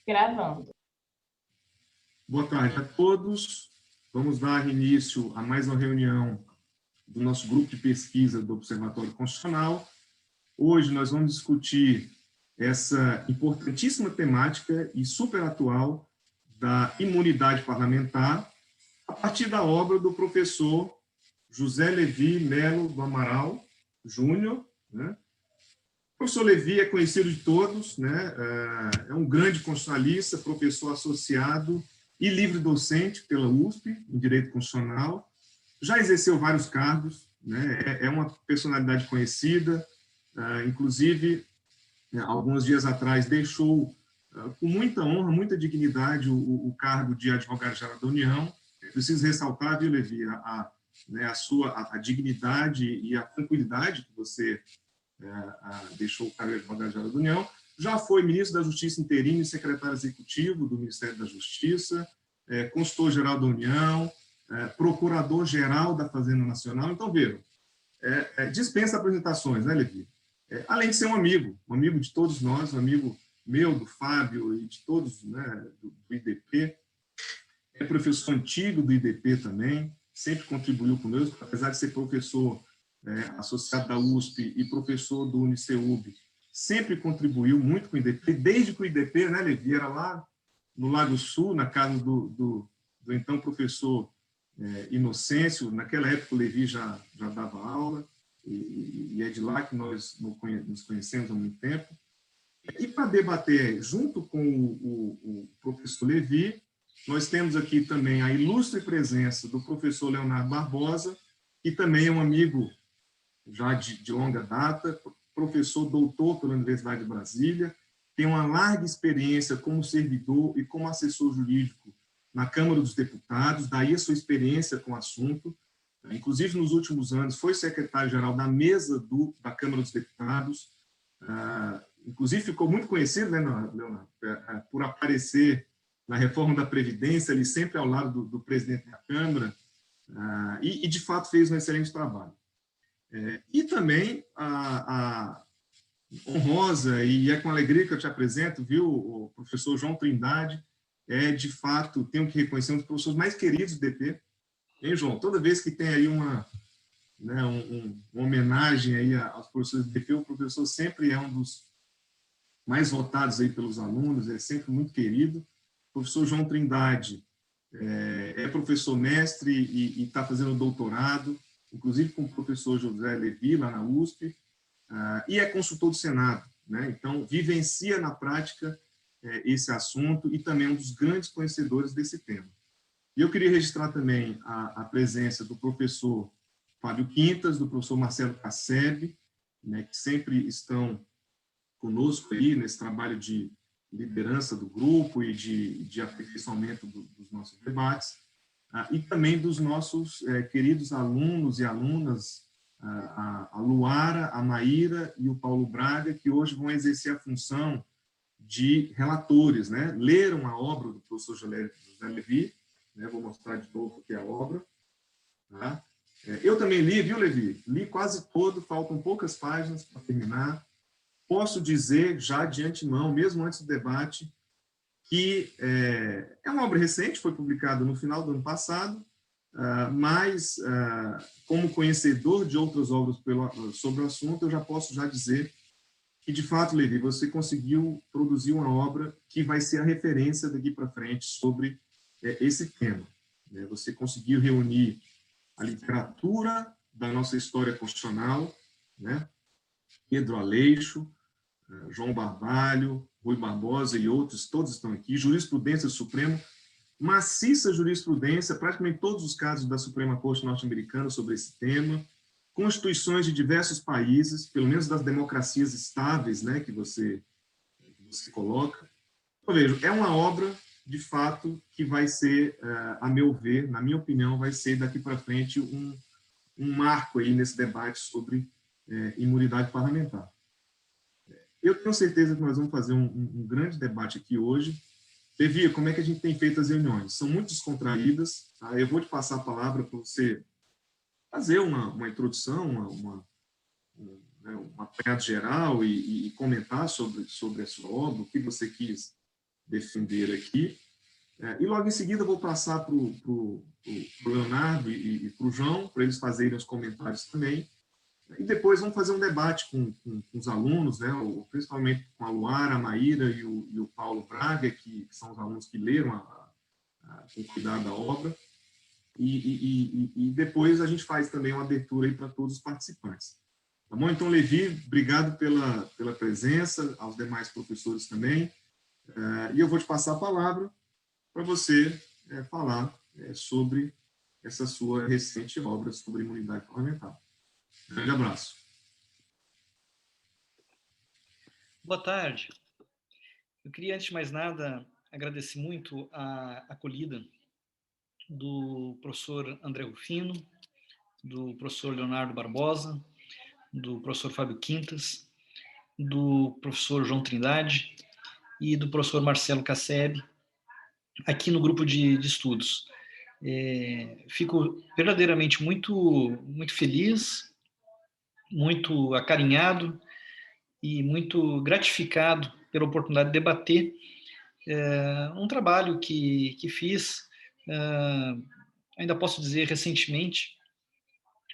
Gravando. Boa tarde a todos. Vamos dar início a mais uma reunião do nosso grupo de pesquisa do Observatório Constitucional. Hoje nós vamos discutir essa importantíssima temática e super atual da imunidade parlamentar a partir da obra do professor José Levi Melo do Amaral Júnior, né? O professor Levi é conhecido de todos, né? É um grande constitucionalista, professor associado e livre-docente pela USP, em Direito Constitucional. Já exerceu vários cargos, né? É uma personalidade conhecida, inclusive, alguns dias atrás, deixou com muita honra, muita dignidade o cargo de advogado-geral da União. Preciso ressaltar, viu, Levi, a dignidade e a tranquilidade que você deixou o cargo de advogado-geral da União. Já foi ministro da Justiça interino e secretário executivo do Ministério da Justiça, consultor-geral da União, procurador-geral da Fazenda Nacional. Então, vejam, dispensa apresentações, né, Levi? Além de ser um amigo de todos nós, um amigo meu, do Fábio e de todos, né, do IDP, é professor antigo do IDP também, sempre contribuiu conosco, apesar de ser professor associado da USP e professor do Uniceub, sempre contribuiu muito com o IDP, desde que o IDP, né, Levi, era lá no Lago Sul, na casa do então professor Inocêncio. Naquela época o Levi já dava aula, e é de lá que nós nos conhecemos há muito tempo. E para debater junto com o professor Levi, nós temos aqui também a ilustre presença do professor Leonardo Barbosa, que também é um amigo já de longa data, professor doutor pela Universidade de Brasília, tem uma larga experiência como servidor e como assessor jurídico na Câmara dos Deputados, daí a sua experiência com o assunto. Inclusive, nos últimos anos, foi secretário-geral da mesa da Câmara dos Deputados. Inclusive, ficou muito conhecido, né, Leonardo, por aparecer na reforma da Previdência, ele sempre ao lado do presidente da Câmara, e, de fato, fez um excelente trabalho. E também a honrosa, e é com alegria que eu te apresento, viu, o professor João Trindade, de fato, tenho que reconhecer, um dos professores mais queridos do DP. Hein, João? Toda vez que tem aí uma homenagem aí aos professores do DP, o professor sempre é um dos mais votados aí pelos alunos, é sempre muito querido. O professor João Trindade é professor mestre e está fazendo doutorado, inclusive com o professor José Levi, lá na USP, e é consultor do Senado, né? Então, vivencia na prática esse assunto e também é um dos grandes conhecedores desse tema. E eu queria registrar também a presença do professor Fábio Quintas, do professor Marcelo Casseb, né, que sempre estão conosco aí nesse trabalho de liderança do grupo e de aperfeiçoamento dos nossos debates, e também dos nossos queridos alunos e alunas, a Luara, a Maíra e o Paulo Braga, que hoje vão exercer a função de relatores, né? Leram a obra do professor José Levi, né? Vou mostrar de novo aqui a obra. Tá? Eu também li, viu, Levi? Li quase todo, faltam poucas páginas para terminar. Posso dizer já de antemão, mesmo antes do debate, que é uma obra recente, foi publicada no final do ano passado, mas, como conhecedor de outras obras sobre o assunto, eu já posso dizer que, de fato, Levi, você conseguiu produzir uma obra que vai ser a referência daqui para frente sobre esse tema. Você conseguiu reunir a literatura da nossa história constitucional, né? Pedro Aleixo, João Barbalho, Rui Barbosa e outros, todos estão aqui, jurisprudência do Supremo, maciça jurisprudência, praticamente todos os casos da Suprema Corte norte-americana sobre esse tema, constituições de diversos países, pelo menos das democracias estáveis, né, que você coloca. Então, vejo, é uma obra, de fato, que vai ser, a meu ver, na minha opinião, vai ser daqui para frente um marco aí nesse debate sobre imunidade parlamentar. Eu tenho certeza que nós vamos fazer um grande debate aqui hoje. Levi, como é que a gente tem feito as reuniões? São muito descontraídas. Tá? Eu vou te passar a palavra para você fazer uma introdução, um apanhado geral e comentar sobre a sua obra, o que você quis defender aqui. E logo em seguida eu vou passar para o Leonardo e para o João, para eles fazerem os comentários também. E depois vamos fazer um debate com os alunos, né, principalmente com a Luara, a Maíra e o Paulo Braga, que são os alunos que leram com cuidado a obra. E depois a gente faz também uma abertura aí para todos os participantes. Tá bom? Então, Levi, obrigado pela presença, aos demais professores também. E eu vou te passar a palavra para você falar sobre essa sua recente obra sobre imunidade parlamentar. Grande abraço. Boa tarde. Eu queria, antes de mais nada, agradecer muito a acolhida do professor André Rufino, do professor Leonardo Barbosa, do professor Fábio Quintas, do professor João Trindade e do professor Marcelo Casseb, aqui no grupo de estudos. Fico verdadeiramente muito feliz, muito acarinhado e muito gratificado pela oportunidade de debater um trabalho que fiz, ainda posso dizer, recentemente,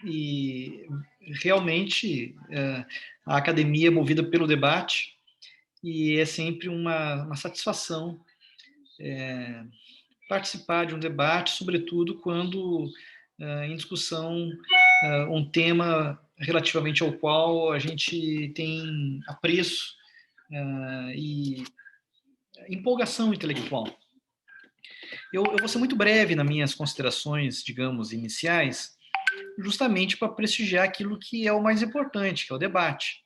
e realmente a academia é movida pelo debate e é sempre uma satisfação participar de um debate, sobretudo quando em discussão um tema relativamente ao qual a gente tem apreço e empolgação intelectual. Eu vou ser muito breve nas minhas considerações, digamos, iniciais, justamente para prestigiar aquilo que é o mais importante, que é o debate.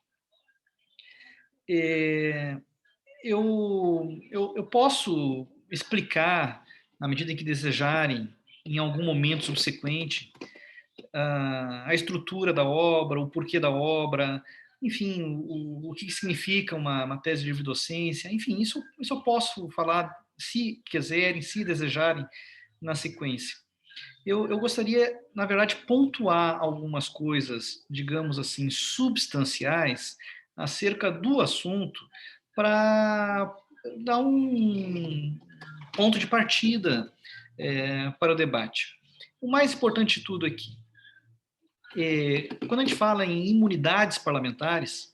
Eu posso explicar, na medida em que desejarem, em algum momento subsequente, a estrutura da obra, o porquê da obra, enfim, o que significa uma tese de livre-docência, enfim, isso eu posso falar, se quiserem, se desejarem, na sequência. Eu gostaria, na verdade, pontuar algumas coisas, digamos assim, substanciais acerca do assunto para dar um ponto de partida para o debate. O mais importante de tudo aqui, quando a gente fala em imunidades parlamentares,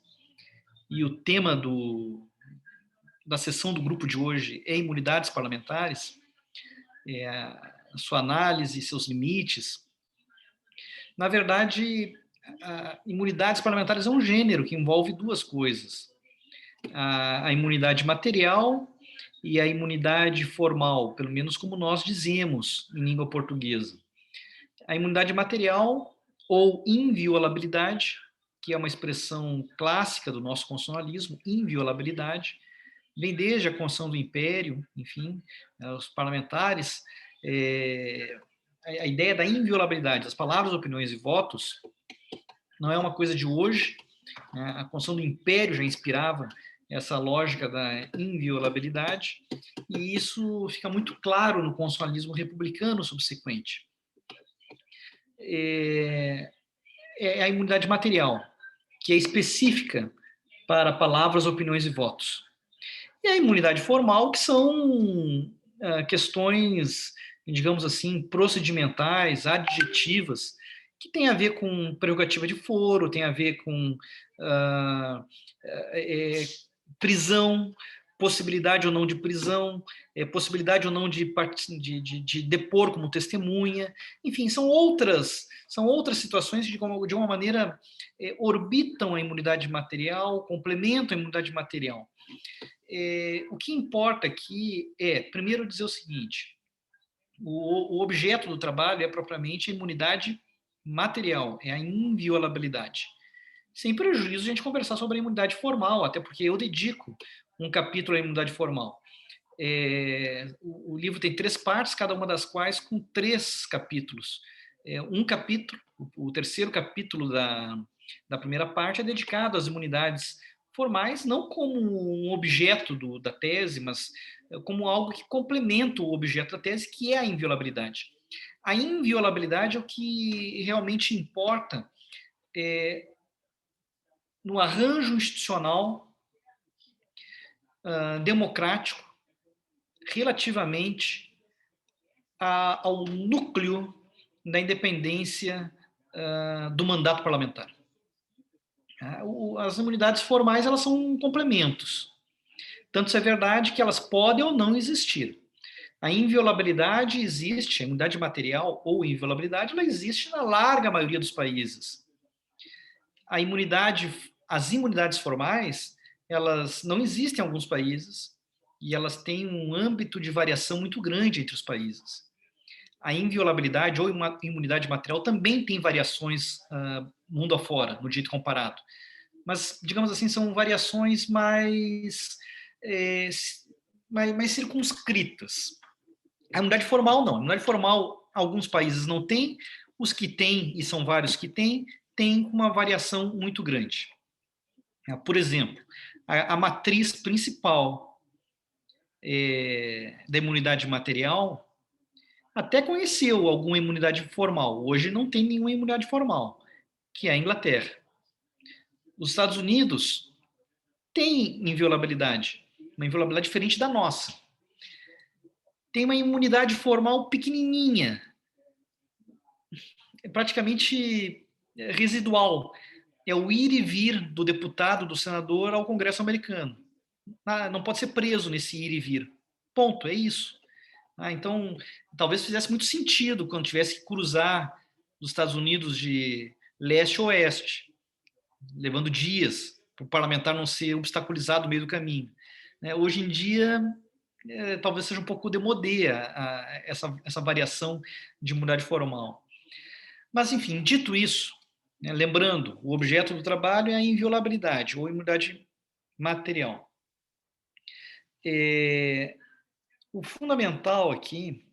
e o tema da sessão do grupo de hoje é imunidades parlamentares, a sua análise, seus limites. Na verdade, imunidades parlamentares é um gênero que envolve duas coisas. A imunidade material e a imunidade formal, pelo menos como nós dizemos em língua portuguesa. A imunidade material ou inviolabilidade, que é uma expressão clássica do nosso constitucionalismo, inviolabilidade, vem desde a Constituição do Império, enfim, os parlamentares, a ideia da inviolabilidade, as palavras, opiniões e votos, não é uma coisa de hoje, né? A Constituição do Império já inspirava essa lógica da inviolabilidade, e isso fica muito claro no constitucionalismo republicano subsequente. É a imunidade material, que é específica para palavras, opiniões e votos. E a imunidade formal, que são questões, digamos assim, procedimentais, adjetivas, que tem a ver com prerrogativa de foro, tem a ver com prisão, possibilidade ou não de prisão, possibilidade ou não de depor como testemunha, enfim, são outras situações que, de uma maneira, orbitam a imunidade material, complementam a imunidade material. O que importa aqui é, primeiro, dizer o seguinte: o objeto do trabalho é propriamente a imunidade material, é a inviolabilidade. Sem prejuízo de a gente conversar sobre a imunidade formal, até porque eu dedico um capítulo à imunidade formal. O livro tem 3 partes, cada uma das quais com 3 capítulos. Um capítulo, o terceiro capítulo da primeira parte, é dedicado às imunidades formais, não como um objeto da tese, mas como algo que complementa o objeto da tese, que é a inviolabilidade. A inviolabilidade é o que realmente importa no arranjo institucional democrático relativamente ao núcleo da independência do mandato parlamentar. As imunidades formais, elas são complementos. Tanto isso é verdade que elas podem ou não existir. A inviolabilidade existe, a imunidade material ou inviolabilidade, ela existe na larga maioria dos países. As imunidades formais, elas não existem em alguns países e elas têm um âmbito de variação muito grande entre os países. A inviolabilidade ou imunidade material também tem variações mundo afora, no direito comparado. Mas, digamos assim, são variações mais circunscritas. A imunidade formal, não. A imunidade formal, alguns países não têm, os que têm, e são vários que têm uma variação muito grande. Por exemplo, a matriz principal da imunidade material até conheceu alguma imunidade formal. Hoje não tem nenhuma imunidade formal, que é a Inglaterra. Os Estados Unidos têm inviolabilidade, uma inviolabilidade diferente da nossa. Tem uma imunidade formal pequenininha, praticamente residual. É o ir e vir do deputado, do senador ao Congresso americano. Não pode ser preso nesse ir e vir. Ponto, é isso. Então, talvez fizesse muito sentido quando tivesse que cruzar dos Estados Unidos de leste a oeste, levando dias para o parlamentar não ser obstaculizado no meio do caminho. Hoje em dia, talvez seja um pouco demodê essa variação de imunidade formal. Mas, enfim, dito isso, lembrando, o objeto do trabalho é a inviolabilidade ou imunidade material. O fundamental aqui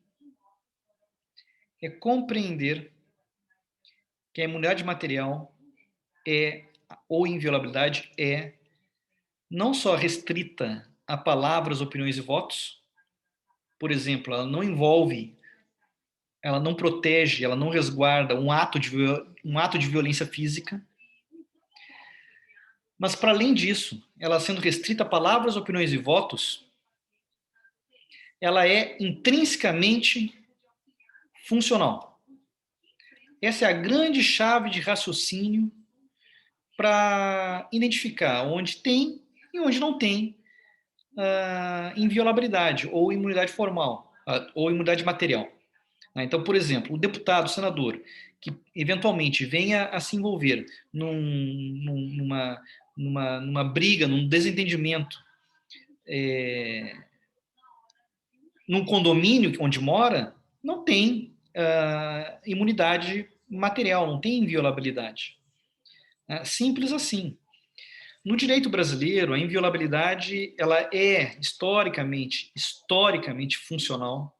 é compreender que a imunidade material ou inviolabilidade é não só restrita a palavras, opiniões e votos. Por exemplo, ela não envolve, ela não protege, ela não resguarda um ato de violência física. Mas, para além disso, ela sendo restrita a palavras, opiniões e votos, ela é intrinsecamente funcional. Essa é a grande chave de raciocínio para identificar onde tem e onde não tem inviolabilidade ou imunidade formal, ou imunidade material. Então, por exemplo, o deputado, o senador, que eventualmente venha a se envolver numa briga, num desentendimento, num condomínio onde mora, não tem imunidade material, não tem inviolabilidade. Simples assim. No direito brasileiro, a inviolabilidade ela é historicamente funcional,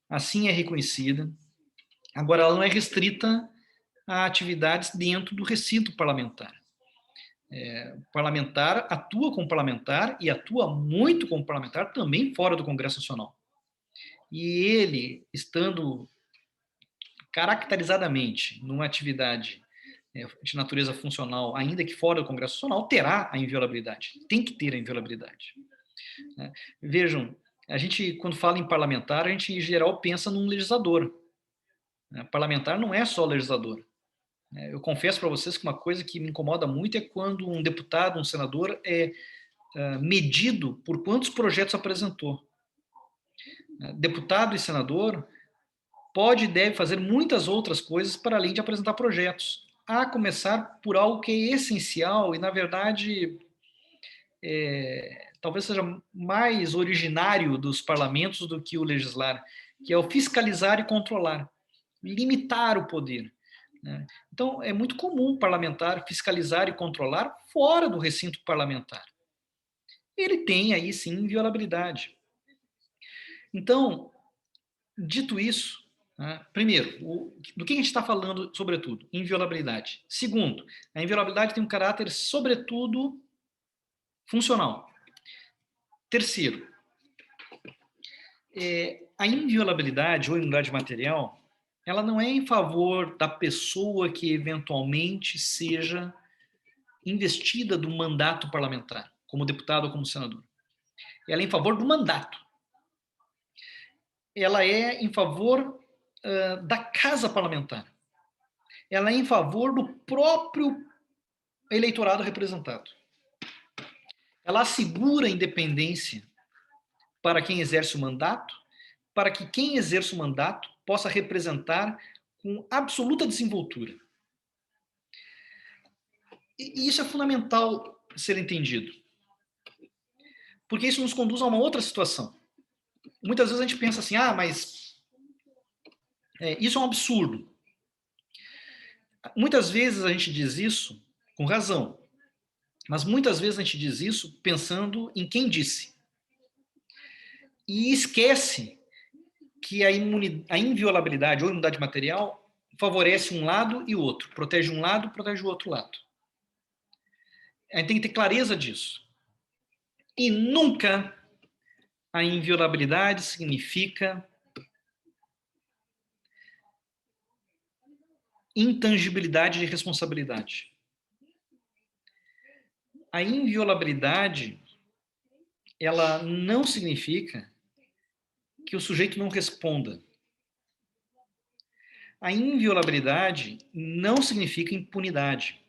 assim é reconhecida. Agora, ela não é restrita a atividades dentro do recinto parlamentar. O parlamentar atua como parlamentar e atua muito como parlamentar também fora do Congresso Nacional. E ele, estando caracterizadamente numa atividade de natureza funcional, ainda que fora do Congresso Nacional, terá a inviolabilidade. Tem que ter a inviolabilidade. Vejam, a gente, quando fala em parlamentar, a gente, em geral, pensa num legislador. Parlamentar não é só legislador. Eu confesso para vocês que uma coisa que me incomoda muito é quando um deputado, um senador, é medido por quantos projetos apresentou. Deputado e senador pode e deve fazer muitas outras coisas para além de apresentar projetos. A começar por algo que é essencial e, na verdade, talvez seja mais originário dos parlamentos do que o legislar, que é o fiscalizar e controlar, limitar o poder. Então, é muito comum o parlamentar fiscalizar e controlar fora do recinto parlamentar. Ele tem aí, sim, inviolabilidade. Então, dito isso, primeiro, do que a gente está falando, sobretudo? Inviolabilidade. Segundo, a inviolabilidade tem um caráter, sobretudo, funcional. Terceiro, a inviolabilidade ou imunidade material, ela não é em favor da pessoa que eventualmente seja investida do mandato parlamentar, como deputado ou como senador. Ela é em favor do mandato. ela é em favor da casa parlamentar. Ela é em favor do próprio eleitorado representado. Ela assegura a independência para quem exerce o mandato, para que quem exerce o mandato possa representar com absoluta desenvoltura. E isso é fundamental ser entendido, porque isso nos conduz a uma outra situação. Muitas vezes a gente pensa assim, mas isso é um absurdo. Muitas vezes a gente diz isso com razão, mas muitas vezes a gente diz isso pensando em quem disse. E esquece que a inviolabilidade ou imunidade material favorece um lado e o outro, protege um lado, protege o outro lado. A gente tem que ter clareza disso. E nunca a inviolabilidade significa intangibilidade de responsabilidade. A inviolabilidade, ela não significa que o sujeito não responda. A inviolabilidade não significa impunidade.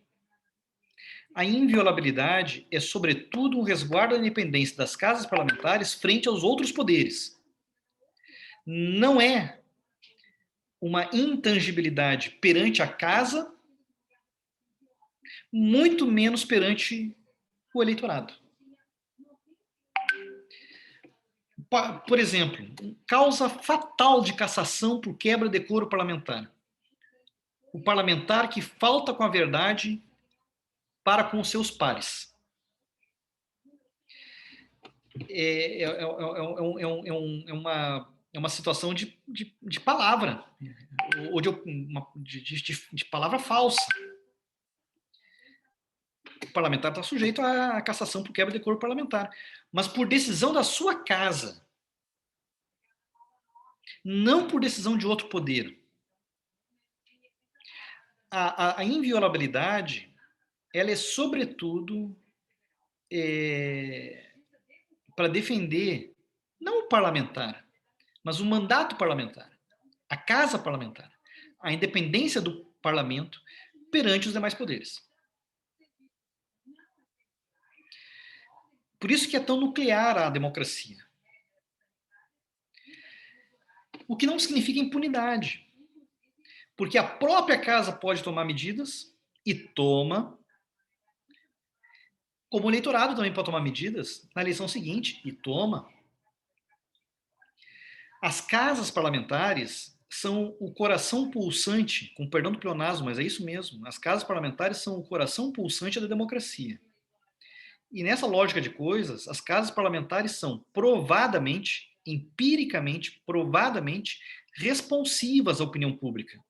A inviolabilidade é, sobretudo, um resguardo da independência das casas parlamentares frente aos outros poderes. Não é uma intangibilidade perante a casa, muito menos perante o eleitorado. Por exemplo, causa fatal de cassação por quebra de decoro parlamentar. O parlamentar que falta com a verdade para com os seus pares. É uma situação de palavra, ou de palavra falsa. O parlamentar está sujeito à cassação por quebra de decoro parlamentar, mas por decisão da sua casa, não por decisão de outro poder. A inviolabilidade, ela é sobretudo para defender não o parlamentar, mas o mandato parlamentar, a casa parlamentar, a independência do parlamento perante os demais poderes. Por isso que é tão nuclear a democracia. O que não significa impunidade. Porque a própria casa pode tomar medidas, e toma, como o eleitorado também pode tomar medidas na eleição seguinte, e toma. As casas parlamentares são o coração pulsante, com perdão do pleonasmo, mas é isso mesmo, as casas parlamentares são o coração pulsante da democracia. E nessa lógica de coisas, as casas parlamentares são provadamente, empiricamente, provadamente responsivas à opinião pública.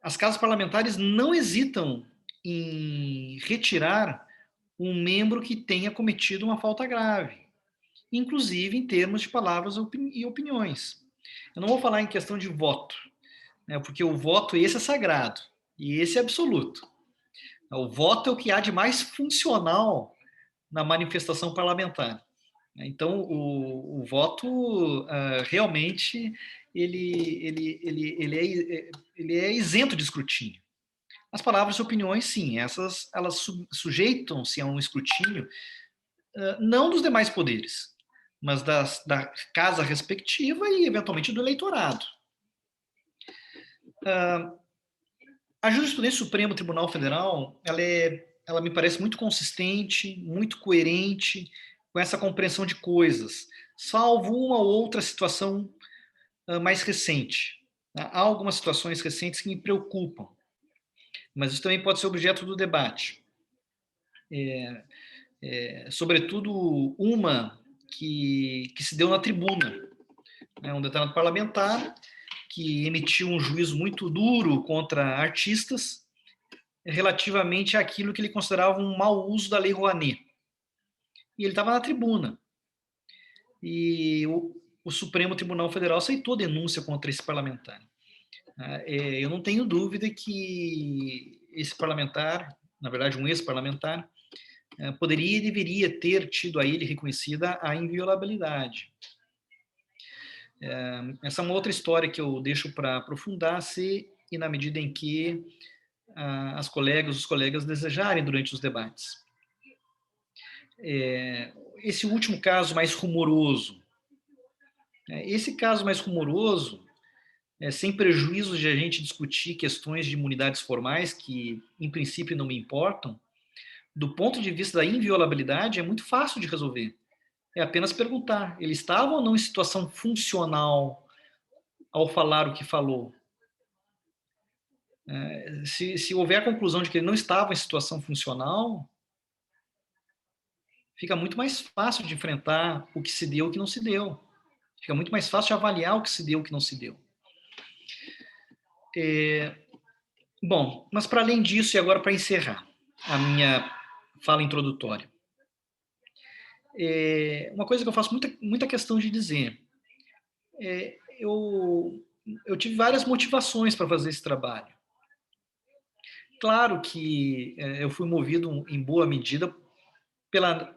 As casas parlamentares não hesitam em retirar um membro que tenha cometido uma falta grave, inclusive em termos de palavras e opiniões. Eu não vou falar em questão de voto, né, porque o voto esse é sagrado e esse é absoluto. O voto é o que há de mais funcional na manifestação parlamentar. Então, o voto realmente ele é isento de escrutínio. As palavras e opiniões, sim, elas sujeitam-se a um escrutínio não dos demais poderes, mas da casa respectiva e, eventualmente, do eleitorado. A jurisprudência do Supremo Tribunal Federal, ela me parece muito consistente, muito coerente com essa compreensão de coisas, salvo uma ou outra situação mais recente. Há algumas situações recentes que me preocupam, mas isso também pode ser objeto do debate. Sobretudo uma que se deu na tribuna. Um determinado parlamentar que emitiu um juízo muito duro contra artistas relativamente àquilo que ele considerava um mau uso da Lei Rouanet. E ele estava na tribuna. E o Supremo Tribunal Federal aceitou denúncia contra esse parlamentar. Eu não tenho dúvida que esse parlamentar, na verdade um ex-parlamentar, poderia e deveria ter tido a ele reconhecida a inviolabilidade. Essa é uma outra história que eu deixo para aprofundar, se e na medida em que os colegas desejarem durante os debates. Esse último caso mais rumoroso, sem prejuízo de a gente discutir questões de imunidades formais, que em princípio não me importam, do ponto de vista da inviolabilidade, é muito fácil de resolver. É apenas perguntar, ele estava ou não em situação funcional ao falar o que falou? Se houver a conclusão de que ele não estava em situação funcional, fica muito mais fácil de enfrentar o que se deu e o que não se deu. Fica muito mais fácil de avaliar o que se deu e o que não se deu. Bom, mas para além disso, e agora para encerrar a minha fala introdutória, uma coisa que eu faço muita questão de dizer, eu tive várias motivações para fazer esse trabalho. Claro que eu fui movido em boa medida pela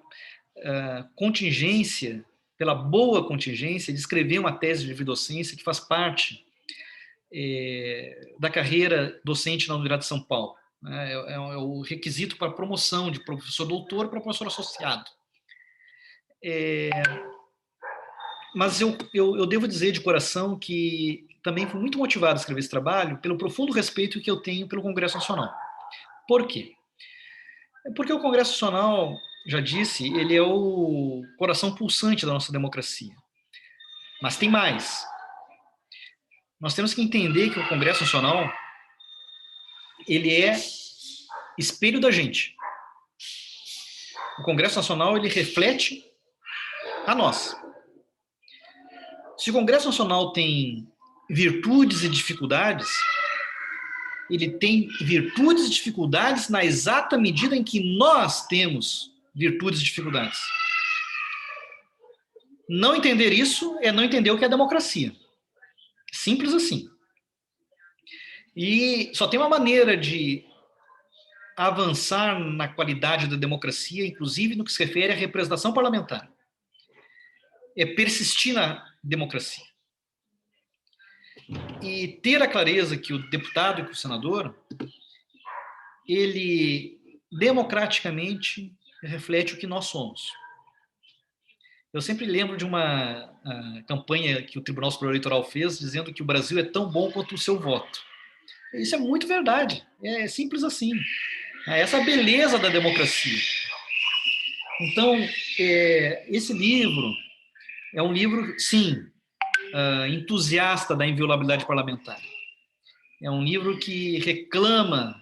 contingência, pela boa contingência de escrever uma tese de lividocência que faz parte da carreira docente na Universidade de São Paulo. É o requisito para promoção de professor doutor para professor associado. Mas eu devo dizer de coração que também fui muito motivado a escrever esse trabalho pelo profundo respeito que eu tenho pelo Congresso Nacional. Por quê? Porque o Congresso Nacional, já disse, ele é o coração pulsante da nossa democracia. Mas tem mais. Nós temos que entender que o Congresso Nacional, ele é espelho da gente. O Congresso Nacional, ele reflete a nós. Se o Congresso Nacional tem virtudes e dificuldades, ele tem virtudes e dificuldades na exata medida em que nós temos virtudes e dificuldades. Não entender isso é não entender o que é democracia. Simples assim. E só tem uma maneira de avançar na qualidade da democracia, inclusive no que se refere à representação parlamentar. É persistir na democracia. E ter a clareza que o deputado e que o senador, ele democraticamente reflete o que nós somos. Eu sempre lembro de uma campanha que o Tribunal Superior Eleitoral fez, dizendo que o Brasil é tão bom quanto o seu voto. Isso é muito verdade. É simples assim. Essa é a beleza da democracia. Então, esse livro é um livro, sim, entusiasta da inviolabilidade parlamentar. É um livro que reclama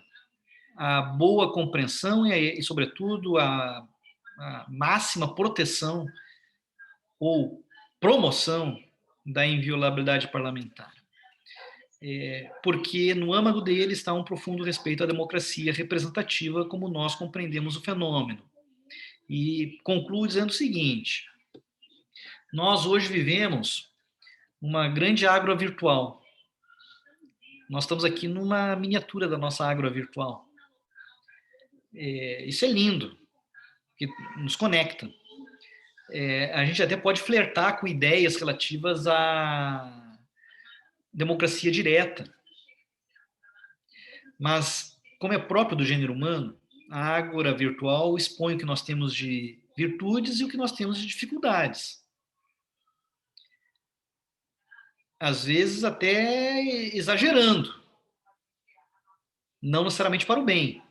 a boa compreensão e sobretudo, a máxima proteção ou promoção da inviolabilidade parlamentar. Porque no âmago dele está um profundo respeito à democracia representativa, como nós compreendemos o fenômeno. E concluo dizendo o seguinte: nós hoje vivemos uma grande agro virtual. Nós estamos aqui numa miniatura da nossa agro virtual. Isso é lindo, que nos conecta. A gente até pode flertar com ideias relativas à democracia direta. Mas, como é próprio do gênero humano, a ágora virtual expõe o que nós temos de virtudes e o que nós temos de dificuldades. Às vezes até exagerando. Não necessariamente para o bem.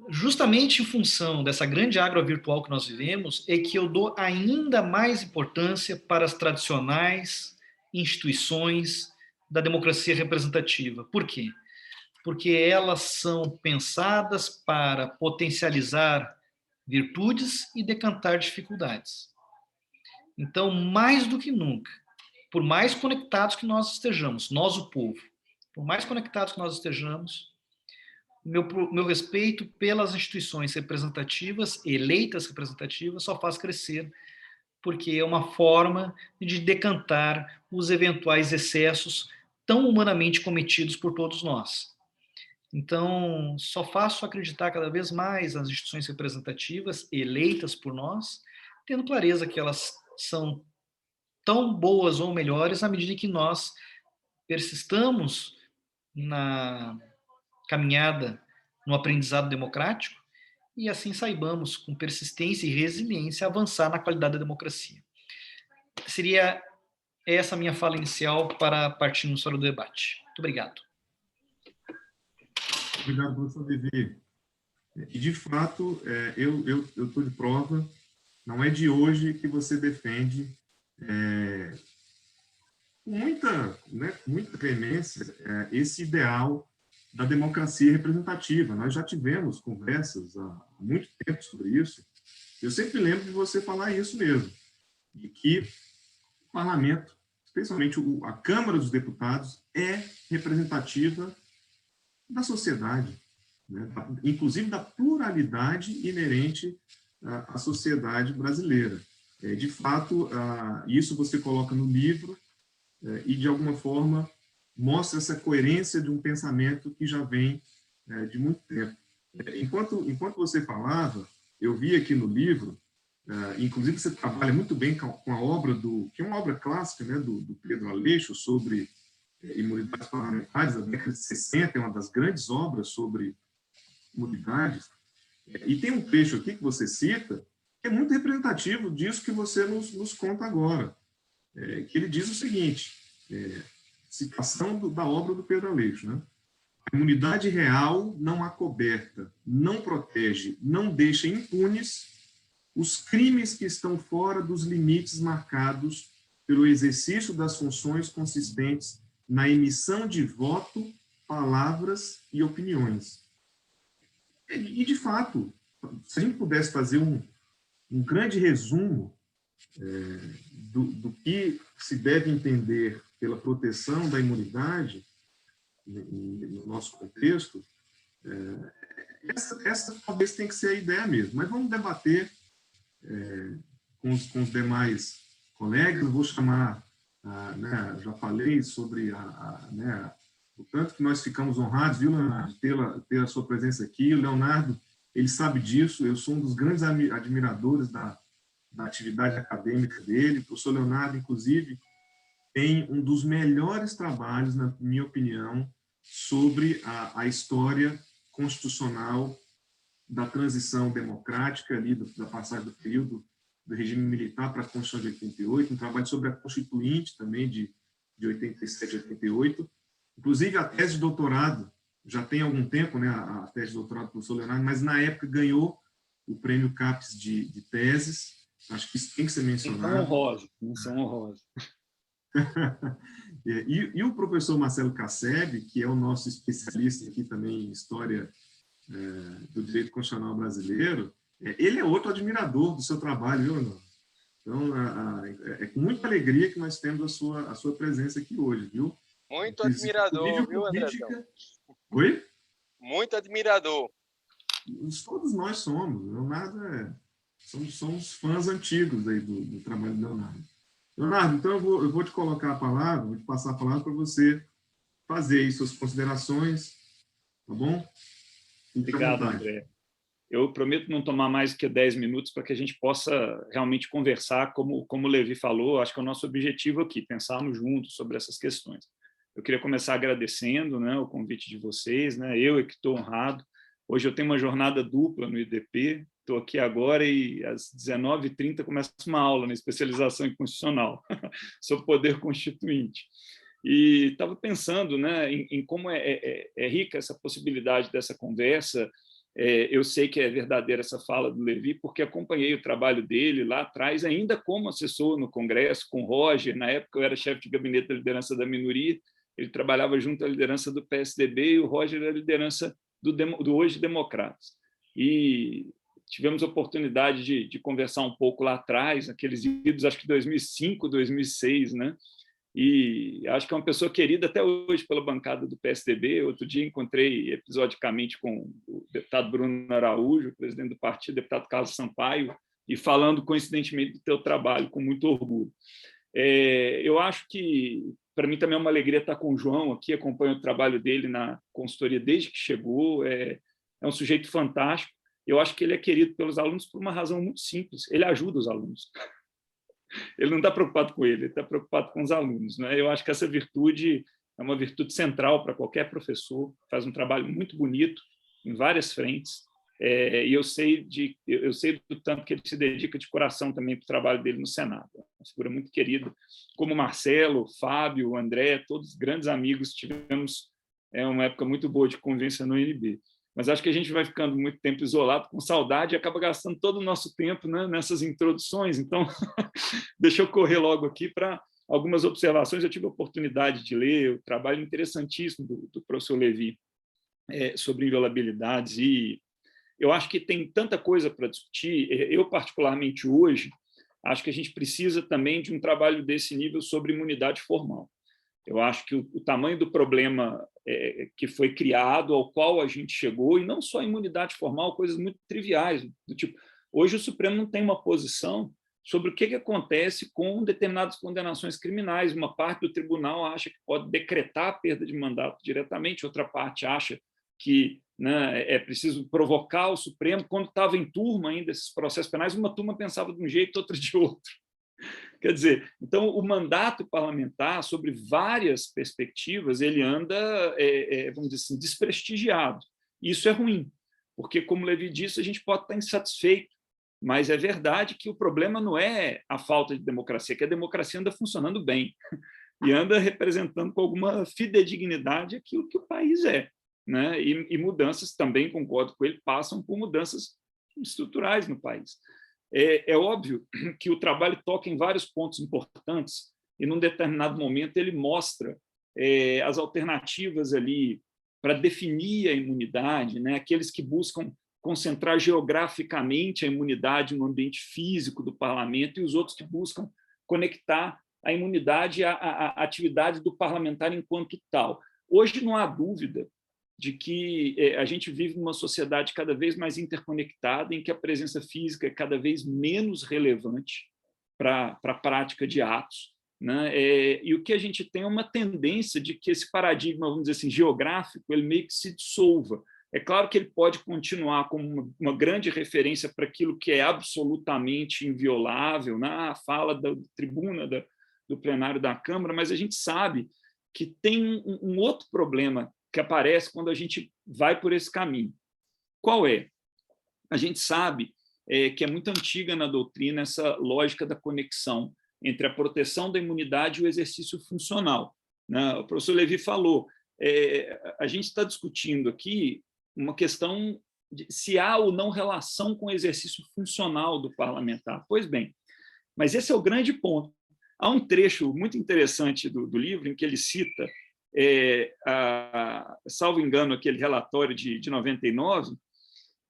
Justamente em função dessa grande ágora virtual que nós vivemos, é que eu dou ainda mais importância para as tradicionais instituições da democracia representativa. Por quê? Porque elas são pensadas para potencializar virtudes e decantar dificuldades. Então, mais do que nunca, por mais conectados que nós estejamos, nós o povo, por mais conectados que nós estejamos, meu respeito pelas instituições representativas, eleitas representativas, só faz crescer, porque é uma forma de decantar os eventuais excessos tão humanamente cometidos por todos nós. Então, só faço acreditar cada vez mais nas instituições representativas eleitas por nós, tendo clareza que elas são tão boas ou melhores à medida que nós persistamos na caminhada, no aprendizado democrático, e assim saibamos, com persistência e resiliência, avançar na qualidade da democracia. Seria essa a minha fala inicial para partirmos para o debate. Muito obrigado. Obrigado, professor Vivi. E, de fato, eu estou de prova, não é de hoje que você defende com muita veemência esse ideal da democracia representativa. Nós já tivemos conversas há muito tempo sobre isso. Eu sempre lembro de você falar isso mesmo, de que o parlamento, especialmente a Câmara dos Deputados, é representativa da sociedade, né? Inclusive da pluralidade inerente à sociedade brasileira. De fato, isso você coloca no livro e, de alguma forma, mostra essa coerência de um pensamento que já vem de muito tempo. Enquanto você falava, eu vi aqui no livro, inclusive você trabalha muito bem com a obra que é uma obra clássica, né, do Pedro Aleixo, sobre imunidades parlamentares, da década de 60, é uma das grandes obras sobre imunidades. E tem um trecho aqui que você cita, que é muito representativo disso que você nos conta agora, que ele diz o seguinte, citação da obra do Pedro Aleixo, né? A imunidade real não acoberta, não protege, não deixa impunes os crimes que estão fora dos limites marcados pelo exercício das funções consistentes na emissão de voto, palavras e opiniões. E, de fato, se a gente pudesse fazer um grande resumo do que se deve entender pela proteção da imunidade no nosso contexto, essa talvez tenha que ser a ideia mesmo. Mas vamos debater com os demais colegas. Eu vou chamar, já falei sobre o tanto que nós ficamos honrados, viu, Leonardo, ter a sua presença aqui. O Leonardo, ele sabe disso, eu sou um dos grandes admiradores da atividade acadêmica dele. O professor Leonardo, inclusive, tem um dos melhores trabalhos, na minha opinião, sobre a história constitucional da transição democrática, ali, da passagem do período do regime militar para a Constituição de 88, um trabalho sobre a Constituinte também, de 87 e 88. Inclusive, a tese de doutorado, já tem algum tempo, né, a tese de doutorado do professor Leonardo, mas na época ganhou o prêmio CAPES de teses. Acho que isso tem que ser mencionado. Menção honrosa. E o professor Marcelo Casseb, que é o nosso especialista aqui também em história do direito constitucional brasileiro, ele é outro admirador do seu trabalho, viu, Leonardo? Então, é com muita alegria que nós temos a sua presença aqui hoje, viu? Muito admirador, viu, André? Oi? Muito admirador. Todos nós somos. Leonardo somos fãs antigos aí do trabalho do Leonardo. Leonardo, então eu vou te colocar a palavra, vou te passar a palavra para você fazer aí suas considerações, tá bom? Obrigado, André. Eu prometo não tomar mais do que 10 minutos para que a gente possa realmente conversar, como o Levi falou, acho que é o nosso objetivo aqui, pensarmos juntos sobre essas questões. Eu queria começar agradecendo, né, o convite de vocês, né, eu é que estou honrado. Hoje eu tenho uma jornada dupla no IDP, estou aqui agora e às 19h30 começa uma aula na especialização em constitucional, sobre poder constituinte. E estava pensando, né, em como é rica essa possibilidade dessa conversa. Eu sei que é verdadeira essa fala do Levi, porque acompanhei o trabalho dele lá atrás, ainda como assessor no Congresso, com o Roger. Na época eu era chefe de gabinete da liderança da minoria, ele trabalhava junto à liderança do PSDB e o Roger era a liderança do Hoje Democratas. E tivemos a oportunidade de conversar um pouco lá atrás, naqueles idos, acho que 2005, 2006, né? E acho que é uma pessoa querida até hoje pela bancada do PSDB. Outro dia encontrei episodicamente com o deputado Bruno Araújo, presidente do partido, o deputado Carlos Sampaio, e falando coincidentemente do teu trabalho, com muito orgulho. Eu acho que, para mim, também é uma alegria estar com o João aqui, acompanho o trabalho dele na consultoria desde que chegou. É um sujeito fantástico. Eu acho que ele é querido pelos alunos por uma razão muito simples: ele ajuda os alunos. Ele não está preocupado com ele está preocupado com os alunos, né? Eu acho que essa virtude é uma virtude central para qualquer professor, faz um trabalho muito bonito em várias frentes, e eu sei do tanto que ele se dedica de coração também para o trabalho dele no Senado. É uma figura muito querida, como Marcelo, Fábio, André, todos grandes amigos, tivemos uma época muito boa de convivência no UNB. Mas acho que a gente vai ficando muito tempo isolado, com saudade, e acaba gastando todo o nosso tempo, né, nessas introduções. Então, deixa eu correr logo aqui para algumas observações. Eu tive a oportunidade de ler o trabalho interessantíssimo do professor Lévy sobre inviolabilidades, e eu acho que tem tanta coisa para discutir. Eu, particularmente hoje, acho que a gente precisa também de um trabalho desse nível sobre imunidade formal. Eu acho que o tamanho do problema que foi criado, ao qual a gente chegou, e não só a imunidade formal, coisas muito triviais, do tipo, hoje o Supremo não tem uma posição sobre o que acontece com determinadas condenações criminais. Uma parte do tribunal acha que pode decretar a perda de mandato diretamente, outra parte acha que, né, é preciso provocar o Supremo. Quando estava em turma ainda esses processos penais, uma turma pensava de um jeito, outra de outro. Quer dizer, então, o mandato parlamentar, sobre várias perspectivas, ele anda, vamos dizer assim, desprestigiado. Isso é ruim, porque, como Lévy disse, a gente pode estar insatisfeito, mas é verdade que o problema não é a falta de democracia, que a democracia anda funcionando bem e anda representando com alguma fidedignidade aquilo que o país é, né? E mudanças, também concordo com ele, passam por mudanças estruturais no país. É óbvio que o trabalho toca em vários pontos importantes e, num determinado momento, ele mostra as alternativas ali para definir a imunidade, né? Aqueles que buscam concentrar geograficamente a imunidade no ambiente físico do parlamento e os outros que buscam conectar a imunidade à atividade do parlamentar enquanto tal. Hoje não há dúvida de que a gente vive numa sociedade cada vez mais interconectada, em que a presença física é cada vez menos relevante para a prática de atos, né? E o que a gente tem é uma tendência de que esse paradigma, vamos dizer assim, geográfico, ele meio que se dissolva. É claro que ele pode continuar como uma grande referência para aquilo que é absolutamente inviolável, na fala da tribuna do plenário da Câmara, mas a gente sabe que tem um outro problema que aparece quando a gente vai por esse caminho. Qual é? A gente sabe que é muito antiga na doutrina essa lógica da conexão entre a proteção da imunidade e o exercício funcional, né? O professor Lévy falou, a gente está discutindo aqui uma questão de se há ou não relação com o exercício funcional do parlamentar. Pois bem, mas esse é o grande ponto. Há um trecho muito interessante do livro em que ele cita, salvo engano, aquele relatório de 99,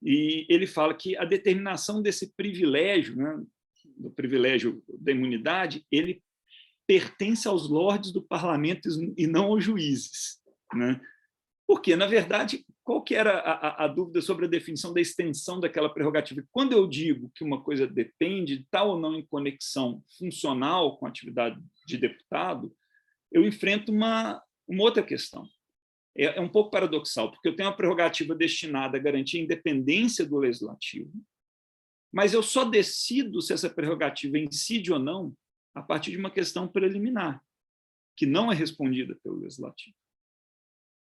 e ele fala que a determinação desse privilégio, né, do privilégio da imunidade, ele pertence aos lordes do parlamento e não aos juízes, né? Porque, na verdade, qual que era a dúvida sobre a definição da extensão daquela prerrogativa? Quando eu digo que uma coisa depende de tal ou não em conexão funcional com a atividade de deputado, eu enfrento uma outra questão. É um pouco paradoxal, porque eu tenho uma prerrogativa destinada a garantir a independência do legislativo, mas eu só decido se essa prerrogativa incide ou não a partir de uma questão preliminar, que não é respondida pelo legislativo,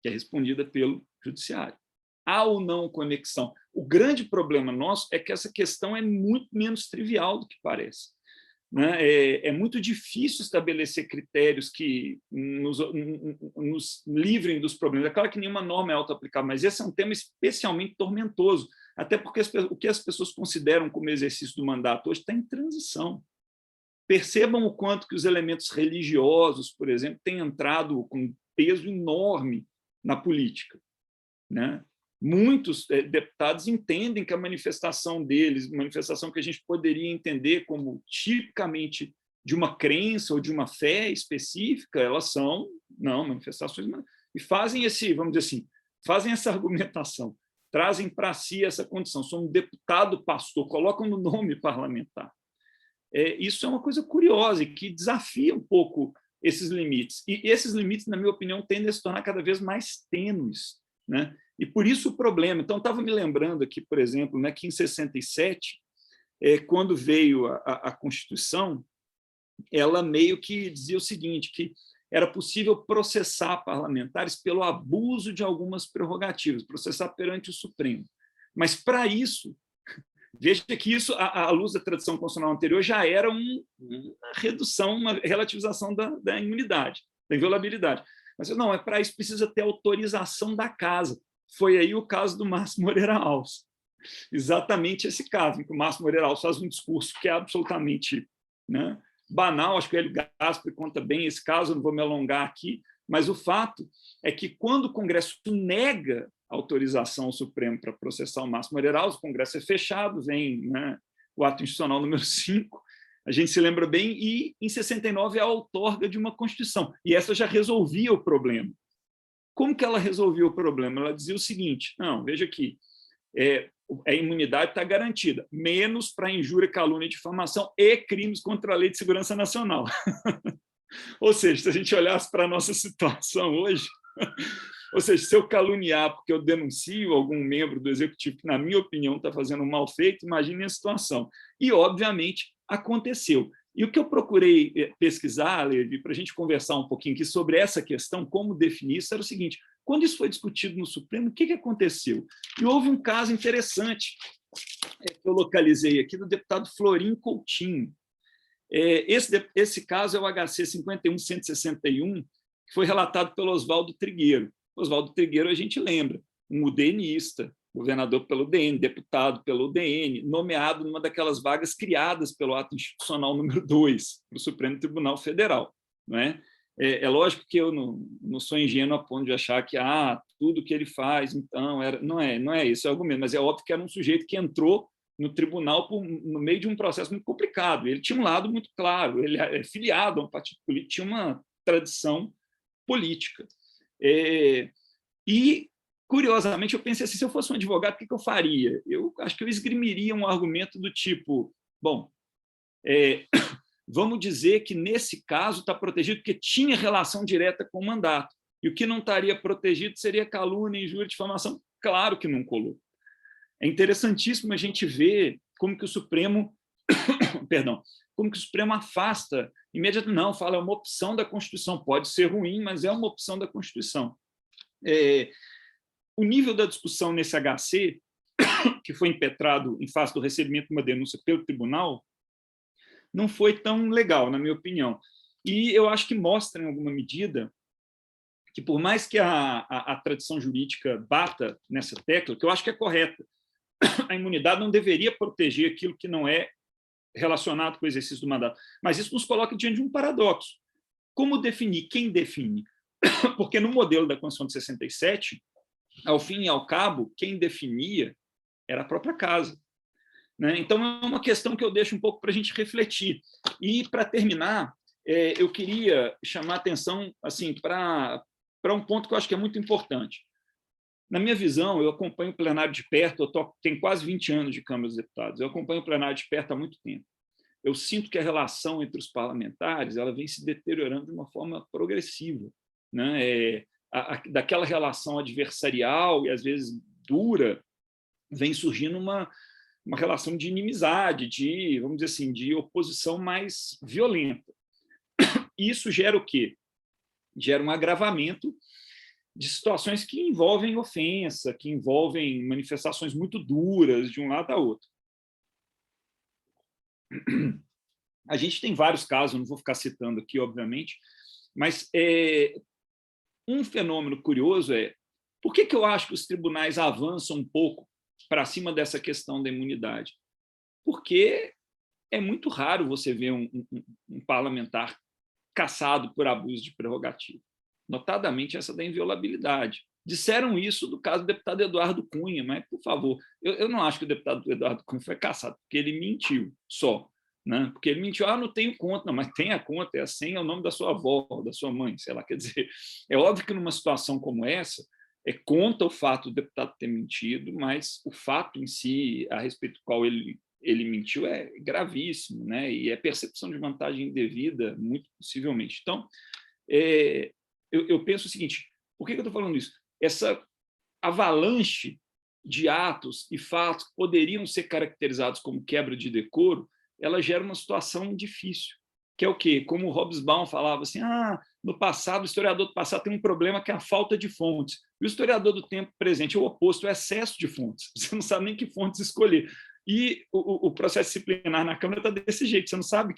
que é respondida pelo judiciário. Há ou não conexão? O grande problema nosso é que essa questão é muito menos trivial do que parece, né? É muito difícil estabelecer critérios que nos livrem dos problemas. É claro que nenhuma norma é auto-aplicável, mas esse é um tema especialmente tormentoso, até porque o que as pessoas consideram como exercício do mandato hoje está em transição. Percebam o quanto que os elementos religiosos, por exemplo, têm entrado com peso enorme na política, né? Muitos deputados entendem que a manifestação deles, manifestação que a gente poderia entender como tipicamente de uma crença ou de uma fé específica, elas são, não, manifestações, e fazem vamos dizer assim, fazem essa argumentação, trazem para si essa condição, sou um deputado pastor, colocam no nome parlamentar. Isso é uma coisa curiosa e que desafia um pouco esses limites. E esses limites, na minha opinião, tendem a se tornar cada vez mais tênues, né? E por isso o problema. Então, estava me lembrando aqui, por exemplo, né, que em 67, quando veio a Constituição, ela meio que dizia o seguinte, que era possível processar parlamentares pelo abuso de algumas prerrogativas, processar perante o Supremo. Mas, para isso, veja que isso, à luz da tradição constitucional anterior, já era uma redução, uma relativização da imunidade, da inviolabilidade. Mas, não, para isso precisa ter autorização da casa. Foi aí o caso do Márcio Moreira Alves. Exatamente esse caso, em que o Márcio Moreira Alves faz um discurso que é absolutamente, né, banal, acho que o Hélio Gaspari conta bem esse caso, eu não vou me alongar aqui, mas o fato é que, quando o Congresso nega autorização ao Supremo para processar o Márcio Moreira Alves, o Congresso é fechado, vem, né, o ato institucional número 5, a gente se lembra bem, e em 69 é a outorga de uma Constituição, e essa já resolvia o problema. Como que ela resolvia o problema? Ela dizia o seguinte, não, veja aqui, a imunidade está garantida, menos para injúria, calúnia, difamação e crimes contra a Lei de Segurança Nacional. Ou seja, se a gente olhasse para a nossa situação hoje, ou seja, se eu caluniar porque eu denuncio algum membro do Executivo que, na minha opinião, está fazendo um mal feito, imagine a situação. E, obviamente, aconteceu. E o que eu procurei pesquisar, Levi, para a gente conversar um pouquinho aqui sobre essa questão, como definir isso, era o seguinte: quando isso foi discutido no Supremo, o que aconteceu? E houve um caso interessante que eu localizei aqui, do deputado Florim Coutinho. Esse caso é o HC 51161, que foi relatado pelo Oswaldo Trigueiro. Oswaldo Trigueiro, a gente lembra, um UDNista, governador pelo UDN, deputado pelo UDN, nomeado numa daquelas vagas criadas pelo ato institucional número 2, do Supremo Tribunal Federal. Não é? É lógico que eu não sou ingênuo a ponto de achar que tudo que ele faz, então, não é esse o argumento, mas é óbvio que era um sujeito que entrou no tribunal no meio de um processo muito complicado. Ele tinha um lado muito claro, ele é filiado a um partido político, tinha uma tradição política. E, curiosamente, eu pensei assim, se eu fosse um advogado, o que eu faria? Eu acho que eu esgrimiria um argumento do tipo, bom, vamos dizer que, nesse caso, está protegido porque tinha relação direta com o mandato, e o que não estaria protegido seria calúnia, injúria, difamação. Claro que não colou. É interessantíssimo a gente ver como que o Supremo, como que o Supremo afasta imediatamente, não, fala, é uma opção da Constituição, pode ser ruim, mas é uma opção da Constituição. O nível da discussão nesse HC, que foi impetrado em face do recebimento de uma denúncia pelo tribunal, não foi tão legal, na minha opinião. E eu acho que mostra, em alguma medida, que, por mais que a tradição jurídica bata nessa tecla, que eu acho que é correta, a imunidade não deveria proteger aquilo que não é relacionado com o exercício do mandato. Mas isso nos coloca diante de um paradoxo. Como definir? Quem define? Porque, no modelo da Constituição de 67, ao fim e ao cabo, quem definia era a própria casa. Né? Então, é uma questão que eu deixo um pouco para a gente refletir. E, para terminar, eu queria chamar a atenção assim, para um ponto que eu acho que é muito importante. Na minha visão, eu acompanho o plenário de perto, tenho quase 20 anos de Câmara dos Deputados, eu acompanho o plenário de perto há muito tempo. Eu sinto que a relação entre os parlamentares ela vem se deteriorando de uma forma progressiva. Né? Daquela relação adversarial e, às vezes, dura, vem surgindo uma relação de inimizade, vamos dizer assim, de oposição mais violenta. Isso gera o quê? Gera um agravamento de situações que envolvem ofensa, que envolvem manifestações muito duras de um lado a outro. A gente tem vários casos, não vou ficar citando aqui, obviamente, mas um fenômeno curioso por que eu acho que os tribunais avançam um pouco para cima dessa questão da imunidade? Porque é muito raro você ver um parlamentar cassado por abuso de prerrogativa, notadamente essa da inviolabilidade. Disseram isso do caso do deputado Eduardo Cunha, mas, por favor, eu não acho que o deputado Eduardo Cunha foi cassado, porque ele mentiu só. Né? Porque ele mentiu, não tenho conta, não, mas tem a conta, é a senha, é o nome da sua avó, da sua mãe, sei lá, quer dizer, é óbvio que numa situação como essa, conta o fato do deputado ter mentido, mas o fato em si, a respeito do qual ele mentiu, é gravíssimo, né? E é percepção de vantagem indevida, muito possivelmente. Então, eu penso o seguinte, por que eu estou falando isso? Essa avalanche de atos e fatos que poderiam ser caracterizados como quebra de decoro, ela gera uma situação difícil. que é o quê? Como o Hobsbawm falava assim, no passado, o historiador do passado tem um problema que é a falta de fontes. E o historiador do tempo presente é o oposto, o excesso de fontes. Você não sabe nem que fontes escolher. E o processo disciplinar na Câmara está desse jeito, você não sabe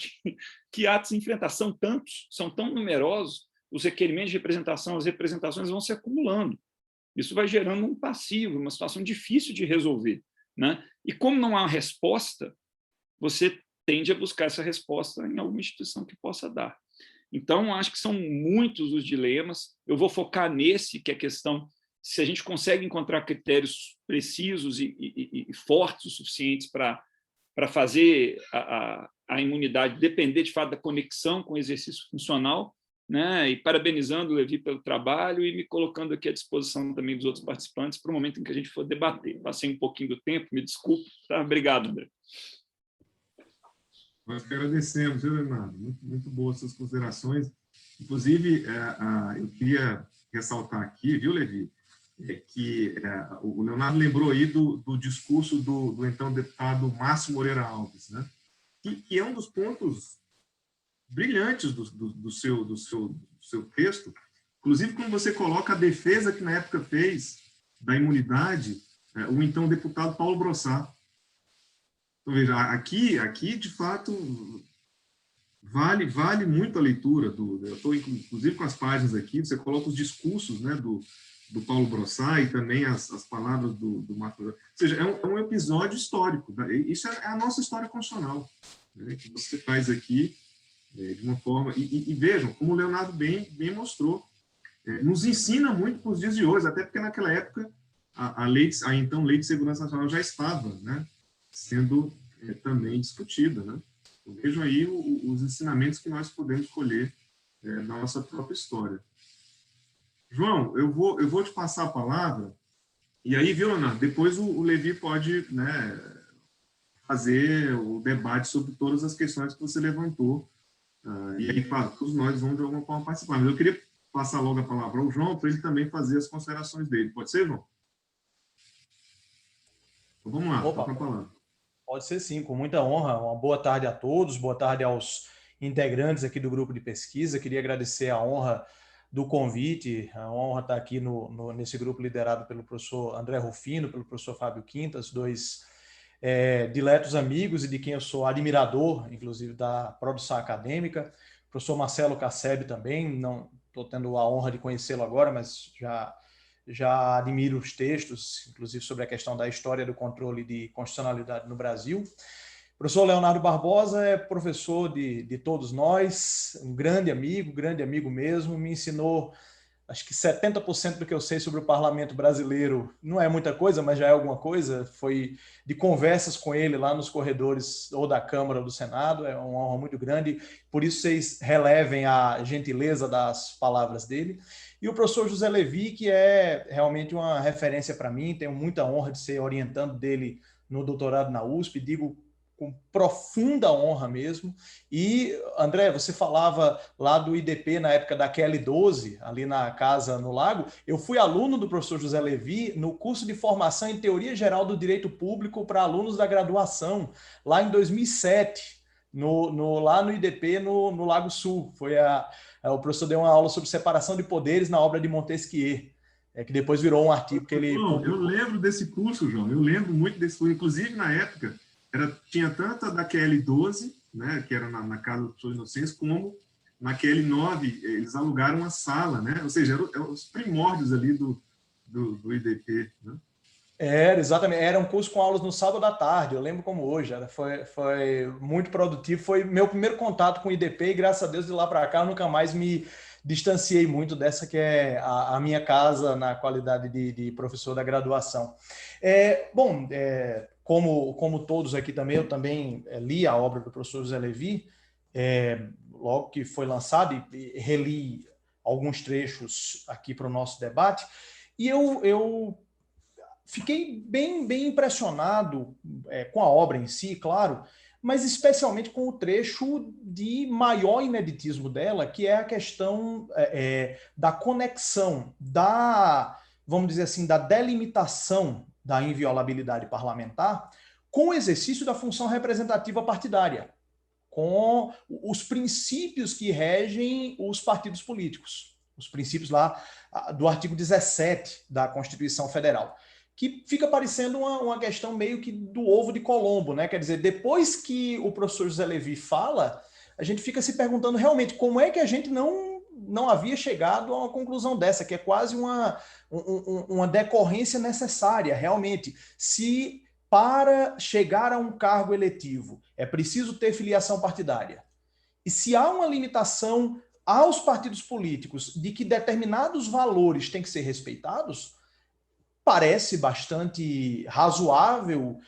que atos enfrentar. São tantos, são tão numerosos, os requerimentos de representação, as representações vão se acumulando. Isso vai gerando um passivo, uma situação difícil de resolver, né? E como não há resposta, você tende a buscar essa resposta em alguma instituição que possa dar. Então, acho que são muitos os dilemas. Eu vou focar nesse, que é a questão se a gente consegue encontrar critérios precisos e fortes o suficientes para fazer a imunidade depender, de fato, da conexão com o exercício funcional, né? E parabenizando o Levi pelo trabalho e me colocando aqui à disposição também dos outros participantes para o momento em que a gente for debater. Passei um pouquinho do tempo, me desculpe. Tá? Obrigado, André. Nós que agradecemos, viu, Leonardo? Muito boas suas considerações. Inclusive, eu queria ressaltar aqui, viu, Levi, que o Leonardo lembrou aí do discurso do então deputado Márcio Moreira Alves, né? Que é um dos pontos brilhantes do seu texto, inclusive quando você coloca a defesa que na época fez da imunidade o então deputado Paulo Brossard. Então, veja, aqui de fato vale muito a leitura eu estou inclusive com as páginas aqui, você coloca os discursos, né, do Paulo Brossard e também as palavras do Marco. Ou seja, é um episódio histórico, né? Isso é a nossa história constitucional, né, que você faz aqui de uma forma e vejam como o Leonardo bem mostrou, nos ensina muito para os dias de hoje, até porque naquela época a então Lei de Segurança Nacional já estava, né, sendo também discutida, né? Então, vejam aí os ensinamentos que nós podemos colher na nossa própria história. João, eu vou te passar a palavra, e aí, viu, Leonardo, depois o Levi pode, né, fazer o debate sobre todas as questões que você levantou, e aí, claro, todos nós vamos de alguma forma participar, mas eu queria passar logo a palavra ao João para ele também fazer as considerações dele. Pode ser, João? Então, vamos lá, toca a palavra. Pode ser sim, com muita honra. Uma boa tarde a todos, boa tarde aos integrantes aqui do grupo de pesquisa. Queria agradecer a honra do convite, a honra estar aqui nesse grupo liderado pelo professor André Rufino, pelo professor Fábio Quintas, dois diletos amigos e de quem eu sou admirador, inclusive da produção acadêmica. O professor Marcelo Cassebe também, não estou tendo a honra de conhecê-lo agora, mas já admiro os textos, inclusive sobre a questão da história do controle de constitucionalidade no Brasil. O professor Leonardo Barbosa é professor de todos nós, um grande amigo mesmo, me ensinou, acho que 70% do que eu sei sobre o parlamento brasileiro, não é muita coisa, mas já é alguma coisa, foi de conversas com ele lá nos corredores ou da Câmara ou do Senado, é uma honra muito grande, por isso vocês relevem a gentileza das palavras dele. E o professor José Levi, que é realmente uma referência para mim, tenho muita honra de ser orientando dele no doutorado na USP, digo com profunda honra mesmo. E, André, você falava lá do IDP na época da QL12, ali na casa no Lago. Eu fui aluno do professor José Levi no curso de formação em Teoria Geral do Direito Público para alunos da graduação, lá em 2007, lá no IDP, no Lago Sul. O professor deu uma aula sobre separação de poderes na obra de Montesquieu, que depois virou um artigo que ele publicou. Eu lembro desse curso, João, eu lembro muito desse curso, inclusive na época, tinha tanto da QL12, né, que era na Casa do Professor Inocêncio, como na QL9, eles alugaram uma sala, né? Ou seja, eram os primórdios ali do IDP, né? Exatamente. Era um curso com aulas no sábado à tarde, eu lembro como hoje. Foi muito produtivo. Foi meu primeiro contato com o IDP e, graças a Deus, de lá para cá, eu nunca mais me distanciei muito dessa que é a minha casa na qualidade de professor da graduação. Como todos aqui também, eu também li a obra do professor José Levi, logo que foi lançado, e reli alguns trechos aqui para o nosso debate, e eu fiquei bem impressionado com a obra em si, claro, mas especialmente com o trecho de maior ineditismo dela, que é a questão da conexão, vamos dizer assim, da delimitação da inviolabilidade parlamentar com o exercício da função representativa partidária, com os princípios que regem os partidos políticos, os princípios lá do artigo 17 da Constituição Federal, que fica parecendo uma questão meio que do ovo de Colombo, né? Quer dizer, depois que o professor José Levi fala, a gente fica se perguntando realmente como é que a gente não havia chegado a uma conclusão dessa, que é quase uma decorrência necessária, realmente. Se para chegar a um cargo eletivo é preciso ter filiação partidária, e se há uma limitação aos partidos políticos de que determinados valores têm que ser respeitados, parece bastante razoável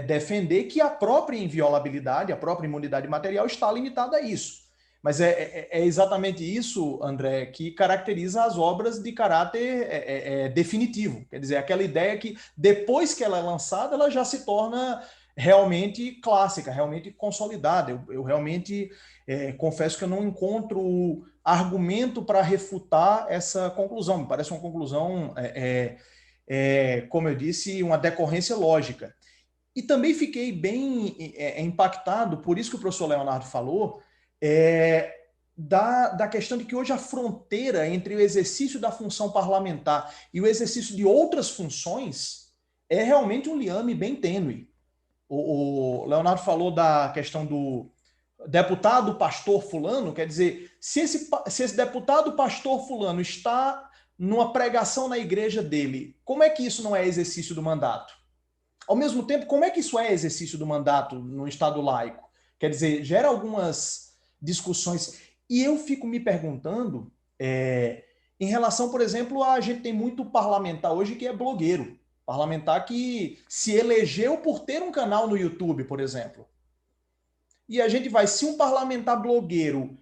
defender que a própria inviolabilidade, a própria imunidade material está limitada a isso. Mas é exatamente isso, André, que caracteriza as obras de caráter definitivo. Quer dizer, aquela ideia que depois que ela é lançada, ela já se torna realmente clássica, realmente consolidada. Eu realmente confesso que eu não encontro argumento para refutar essa conclusão. Me parece uma conclusão, como eu disse, uma decorrência lógica. E também fiquei bem impactado, por isso que o professor Leonardo falou, da questão de que hoje a fronteira entre o exercício da função parlamentar e o exercício de outras funções é realmente um liame bem tênue. O Leonardo falou da questão do deputado pastor fulano, quer dizer, se esse deputado pastor fulano está numa pregação na igreja dele, como é que isso não é exercício do mandato? Ao mesmo tempo, como é que isso é exercício do mandato no Estado laico? Quer dizer, gera algumas discussões. E eu fico me perguntando, em relação, por exemplo, a gente tem muito parlamentar hoje que é blogueiro. Parlamentar que se elegeu por ter um canal no YouTube, por exemplo. E a gente vai, se um parlamentar blogueiro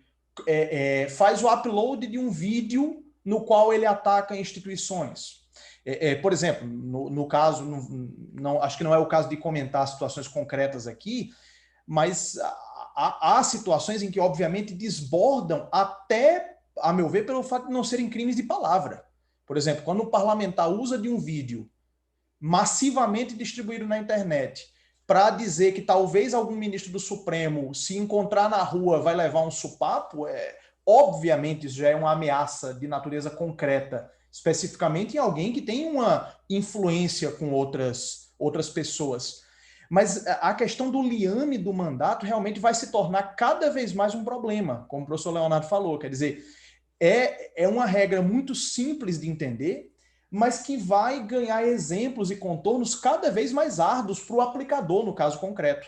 faz o upload de um vídeo no qual ele ataca instituições. Por exemplo, no caso, acho que não é o caso de comentar situações concretas aqui, mas há situações em que, obviamente, desbordam até, a meu ver, pelo fato de não serem crimes de palavra. Por exemplo, quando um parlamentar usa de um vídeo massivamente distribuído na internet para dizer que talvez algum ministro do Supremo, se encontrar na rua, vai levar um supapo, obviamente isso já é uma ameaça de natureza concreta, especificamente em alguém que tem uma influência com outras pessoas. Mas a questão do liame do mandato realmente vai se tornar cada vez mais um problema, como o professor Leonardo falou. Quer dizer, é uma regra muito simples de entender, mas que vai ganhar exemplos e contornos cada vez mais árduos para o aplicador, no caso concreto.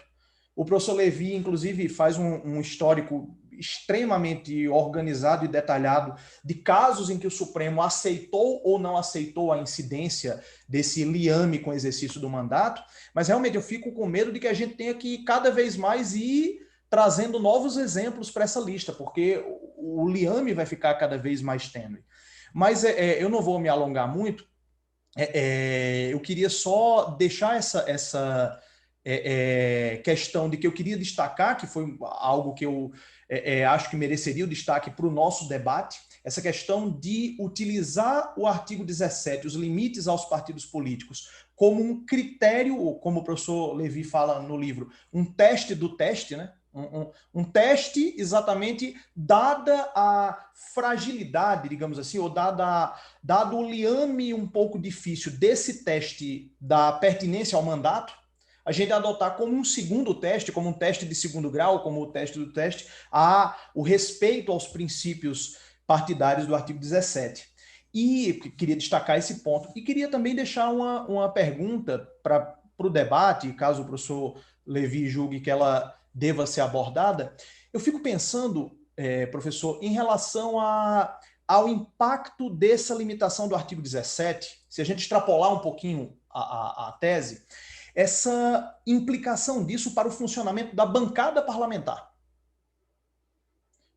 O professor Levi, inclusive, faz um histórico extremamente organizado e detalhado de casos em que o Supremo aceitou ou não aceitou a incidência desse liame com o exercício do mandato, mas realmente eu fico com medo de que a gente tenha que cada vez mais ir trazendo novos exemplos para essa lista, porque o liame vai ficar cada vez mais tênue. Mas eu não vou me alongar muito, eu queria só deixar essa questão de que eu queria destacar, que foi algo que eu acho que mereceria o destaque para o nosso debate, essa questão de utilizar o artigo 17, os limites aos partidos políticos, como um critério, como o professor Levi fala no livro, um teste do teste, né? Um teste exatamente dada a fragilidade, digamos assim, ou dado o liame um pouco difícil desse teste da pertinência ao mandato, a gente adotar como um segundo teste, como um teste de segundo grau, como o teste do teste, o respeito aos princípios partidários do artigo 17. E queria destacar esse ponto. E queria também deixar uma pergunta para o debate, caso o professor Levi julgue que ela deva ser abordada. Eu fico pensando, professor, em relação ao impacto dessa limitação do artigo 17, se a gente extrapolar um pouquinho a tese, essa implicação disso para o funcionamento da bancada parlamentar.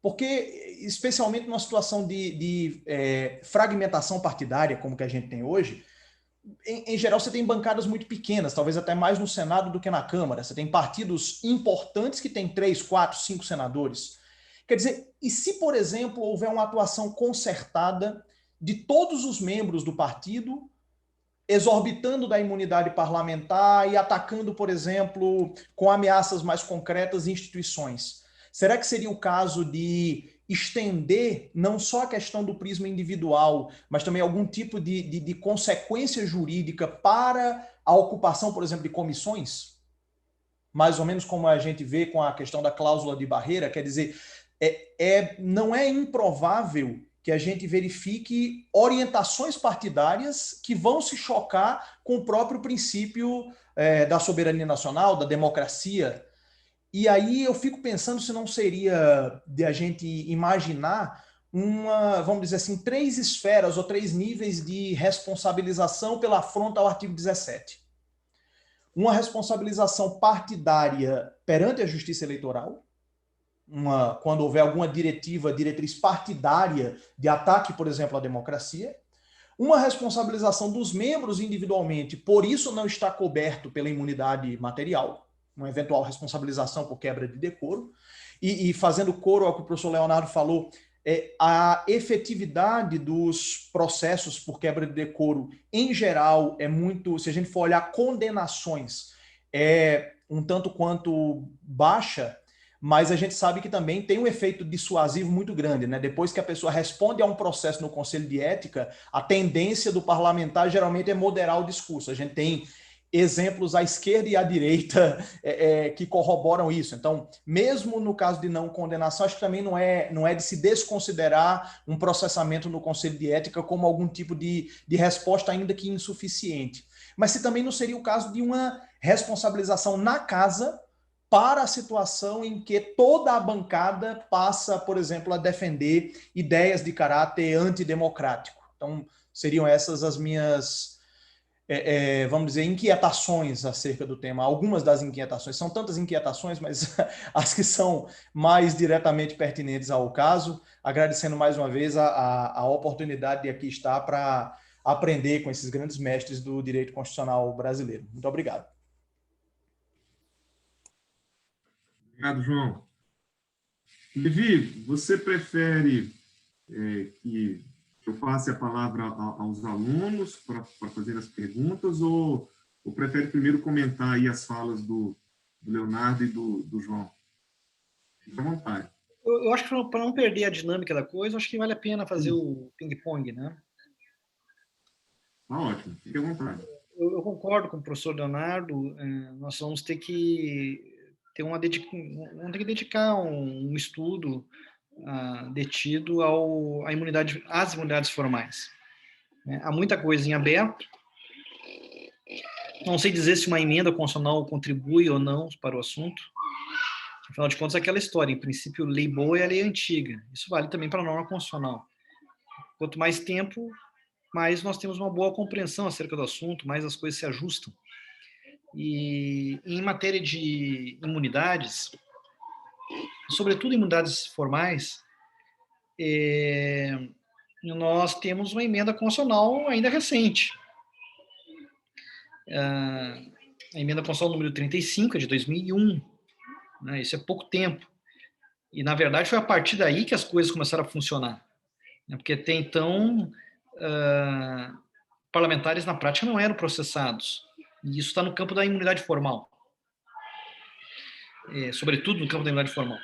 Porque, especialmente numa situação de fragmentação partidária, como que a gente tem hoje, em geral você tem bancadas muito pequenas, talvez até mais no Senado do que na Câmara. Você tem partidos importantes que têm 3, 4, 5 senadores. Quer dizer, e se, por exemplo, houver uma atuação concertada de todos os membros do partido, exorbitando da imunidade parlamentar e atacando, por exemplo, com ameaças mais concretas instituições? será que seria o caso de estender não só a questão do prisma individual, mas também algum tipo de consequência jurídica para a ocupação, por exemplo, de comissões? Mais ou menos como a gente vê com a questão da cláusula de barreira, quer dizer, não é improvável que a gente verifique orientações partidárias que vão se chocar com o próprio princípio da soberania nacional, da democracia. E aí eu fico pensando se não seria de a gente imaginar vamos dizer assim, 3 esferas ou 3 níveis de responsabilização pela afronta ao artigo 17. Uma responsabilização partidária perante a Justiça Eleitoral, quando houver alguma diretriz partidária de ataque, por exemplo, à democracia. Uma responsabilização dos membros individualmente, por isso não está coberto pela imunidade material, uma eventual responsabilização por quebra de decoro. E fazendo coro ao que o professor Leonardo falou, a efetividade dos processos por quebra de decoro, em geral, é muito, se a gente for olhar condenações, é um tanto quanto baixa, mas a gente sabe que também tem um efeito dissuasivo muito grande, né? Depois que a pessoa responde a um processo no Conselho de Ética, a tendência do parlamentar geralmente é moderar o discurso. A gente tem exemplos à esquerda e à direita que corroboram isso. Então, mesmo no caso de não condenação, acho que também não é de se desconsiderar um processamento no Conselho de Ética como algum tipo de resposta, ainda que insuficiente. Mas se também não seria o caso de uma responsabilização na casa para a situação em que toda a bancada passa, por exemplo, a defender ideias de caráter antidemocrático. Então, seriam essas as minhas, vamos dizer, inquietações acerca do tema. Algumas das inquietações, são tantas inquietações, mas as que são mais diretamente pertinentes ao caso. Agradecendo mais uma vez a oportunidade de aqui estar para aprender com esses grandes mestres do direito constitucional brasileiro. Muito obrigado. Obrigado, João. Levi, você prefere que eu passe a palavra aos alunos para fazer as perguntas ou prefere primeiro comentar aí as falas do Leonardo e do João? Fique à vontade. Eu acho que para não perder a dinâmica da coisa, acho que vale a pena fazer o ping-pong, né? Tá ótimo, fique à vontade. Eu concordo com o professor Leonardo, nós vamos ter que vamos ter que dedicar um estudo detido às imunidades formais. Há muita coisa em aberto. Não sei dizer se uma emenda constitucional contribui ou não para o assunto. Afinal de contas, é aquela história, em princípio, lei boa é a lei antiga. Isso vale também para a norma constitucional. Quanto mais tempo, mais nós temos uma boa compreensão acerca do assunto, mais as coisas se ajustam. E em matéria de imunidades, sobretudo imunidades formais, nós temos uma emenda constitucional ainda recente. A emenda constitucional número 35 é de 2001, né? Isso é pouco tempo. E, na verdade, foi a partir daí que as coisas começaram a funcionar. Né? Porque até então, parlamentares na prática não eram processados. E isso está no campo da imunidade formal. Sobretudo no campo da imunidade formal.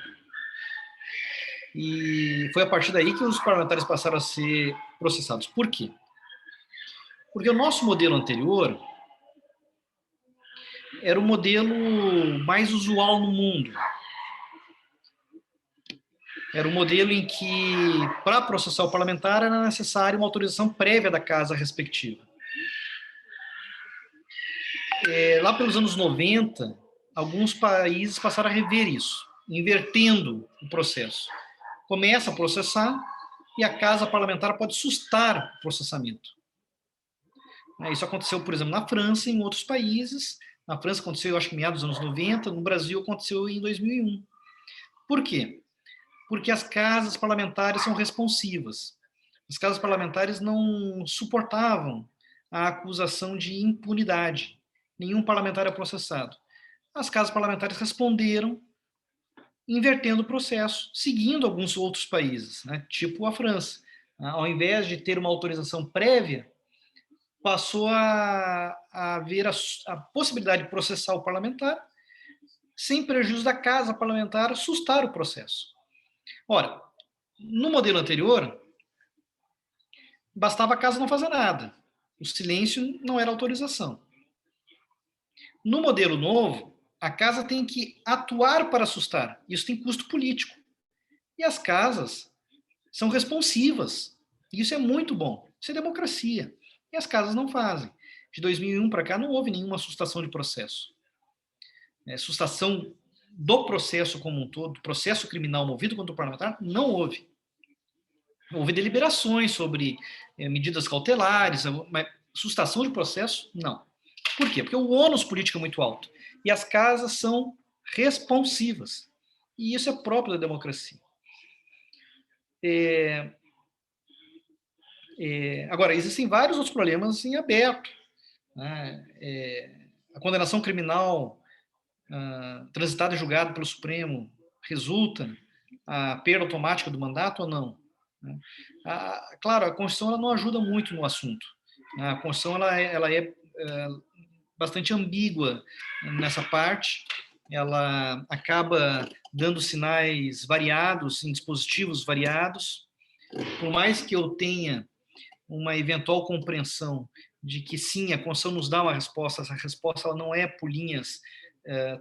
E foi a partir daí que os parlamentares passaram a ser processados. Por quê? Porque o nosso modelo anterior era o modelo mais usual no mundo. Era um modelo em que, para processar o parlamentar, era necessário uma autorização prévia da casa respectiva. Lá pelos anos 90, alguns países passaram a rever isso, invertendo o processo. Começa a processar e a casa parlamentar pode sustar o processamento. Isso aconteceu, por exemplo, na França e em outros países. Na França aconteceu, eu acho que meados dos anos 90, no Brasil aconteceu em 2001. Por quê? Porque as casas parlamentares são responsivas. As casas parlamentares não suportavam a acusação de impunidade. Nenhum parlamentar é processado. As casas parlamentares responderam invertendo o processo, seguindo alguns outros países, né? Tipo a França. Ao invés de ter uma autorização prévia, passou a haver a possibilidade de processar o parlamentar sem prejuízo da casa parlamentar, sustar o processo. Ora, no modelo anterior, bastava a casa não fazer nada. O silêncio não era autorização. No modelo novo, a casa tem que atuar para assustar. Isso tem custo político. E as casas são responsivas. Isso é muito bom. Isso é democracia. E as casas não fazem. De 2001 para cá não houve nenhuma assustação de processo. Assustação do processo como um todo, processo criminal movido contra o parlamentar, não houve. Houve deliberações sobre medidas cautelares, mas assustação de processo, não. Por quê? Porque o ônus político é muito alto. E as casas são responsivas. E isso é próprio da democracia. Agora, existem vários outros problemas em aberto. Né? A condenação criminal transitada e julgada pelo Supremo resulta a perda automática do mandato ou não? Claro, a Constituição ela não ajuda muito no assunto. A Constituição ela é bastante ambígua nessa parte. Ela acaba dando sinais variados, em dispositivos variados. Por mais que eu tenha uma eventual compreensão de que sim, a Constituição nos dá uma resposta, essa resposta ela não é por linhas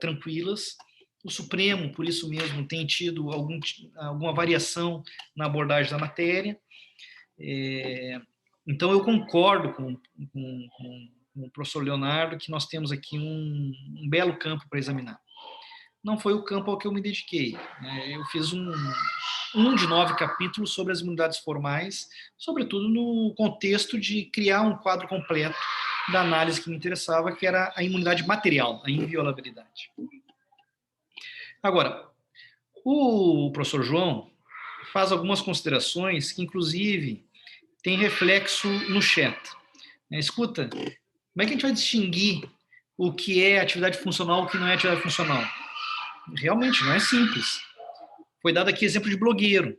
tranquilas. O Supremo, por isso mesmo, tem tido alguma variação na abordagem da matéria. Então, eu concordo com o professor Leonardo que nós temos aqui um belo campo para examinar. Não foi o campo ao que eu me dediquei. Eu fiz um de 9 capítulos sobre as imunidades formais, sobretudo no contexto de criar um quadro completo da análise que me interessava, que era a imunidade material, a inviolabilidade. Agora, o professor João faz algumas considerações que, inclusive, tem reflexo no chat. Escuta, como é que a gente vai distinguir o que é atividade funcional e o que não é atividade funcional? Realmente, não é simples. Foi dado aqui exemplo de blogueiro.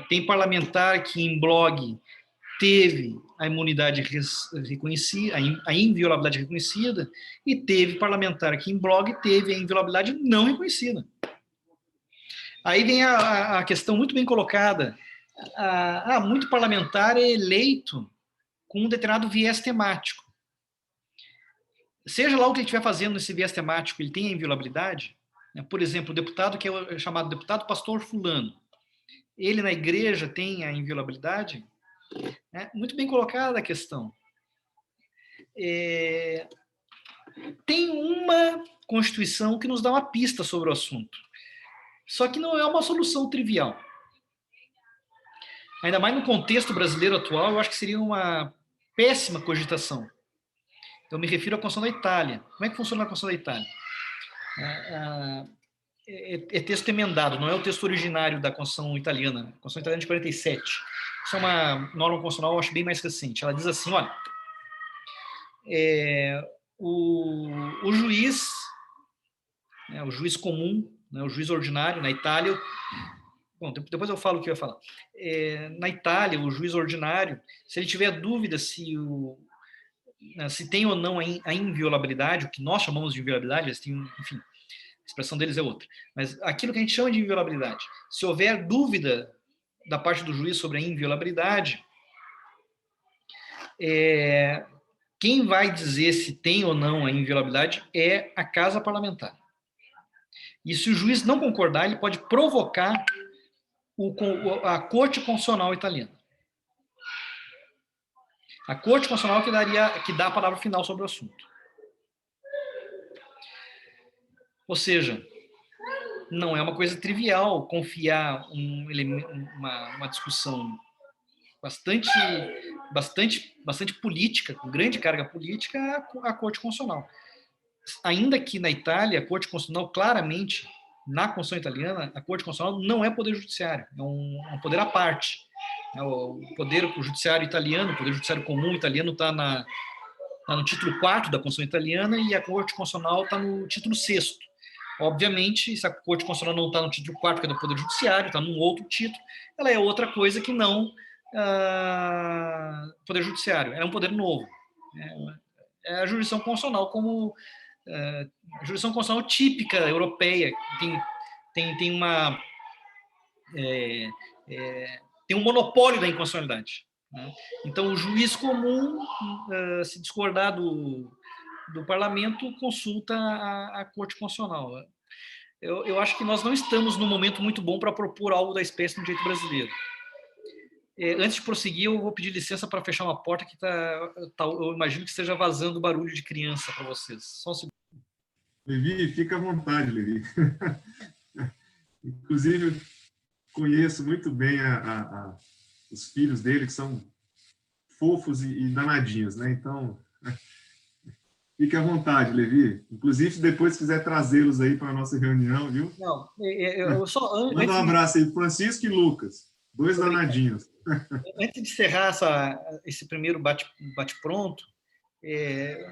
Tem parlamentar que em blog teve a imunidade reconhecida, a inviolabilidade reconhecida, e teve parlamentar que em blog teve a inviolabilidade não reconhecida. Aí vem a questão muito bem colocada. Muito parlamentar é eleito com um determinado viés temático. Seja lá o que ele estiver fazendo nesse viés temático, ele tem a inviolabilidade. Por exemplo, o deputado que é chamado deputado pastor fulano, ele na igreja tem a inviolabilidade? Muito bem colocada a questão. Tem uma Constituição que nos dá uma pista sobre o assunto. Só que não é uma solução trivial. Ainda mais no contexto brasileiro atual, eu acho que seria uma péssima cogitação. Eu me refiro à Constituição da Itália. Como é que funciona a Constituição da Itália? É texto emendado, não é o texto originário da Constituição italiana. A Constituição italiana é de 47. Isso é uma norma constitucional, eu acho, bem mais recente. Ela diz assim, olha, o juiz, o juiz comum, o juiz ordinário, na Itália, bom, depois eu falo o que eu ia falar. Na Itália, o juiz ordinário, se ele tiver dúvida se tem ou não a inviolabilidade, o que nós chamamos de inviolabilidade, enfim, a expressão deles é outra. Mas aquilo que a gente chama de inviolabilidade, se houver dúvida da parte do juiz sobre a inviolabilidade, quem vai dizer se tem ou não a inviolabilidade é a casa parlamentar. E se o juiz não concordar, ele pode provocar a Corte Constitucional italiana. A Corte Constitucional que dá a palavra final sobre o assunto. Ou seja, não é uma coisa trivial confiar uma discussão bastante política, com grande carga política, à Corte Constitucional. Ainda que na Itália, a Corte Constitucional, claramente, na Constituição italiana, a Corte Constitucional não é poder judiciário, é um poder à parte. O judiciário italiano, o poder judiciário comum italiano está no título 4º da Constituição italiana e a Corte Constitucional está no título 6º. Obviamente, se a Corte Constitucional não está no título 4º, que é do Poder Judiciário, está num outro título, ela é outra coisa que não Poder Judiciário. É um poder novo. É a jurisdição constitucional como jurisdição constitucional típica europeia, tem um monopólio da inconstitucionalidade, né? Então, o juiz comum, se discordar do parlamento, consulta a Corte Constitucional. Eu acho que nós não estamos num momento muito bom para propor algo da espécie no direito brasileiro. Antes de prosseguir, eu vou pedir licença para fechar uma porta que eu imagino que esteja vazando barulho de criança para vocês. Só um segundo. Levi, fica à vontade, Levi. Inclusive, conheço muito bem os filhos dele, que são fofos e danadinhos, né? Então, fique à vontade, Levi. Inclusive, depois, se quiser trazê-los aí para a nossa reunião, viu? Não, eu só... Manda um abraço aí, Francisco e Lucas, 2 danadinhos. Antes de encerrar esse primeiro bate-pronto,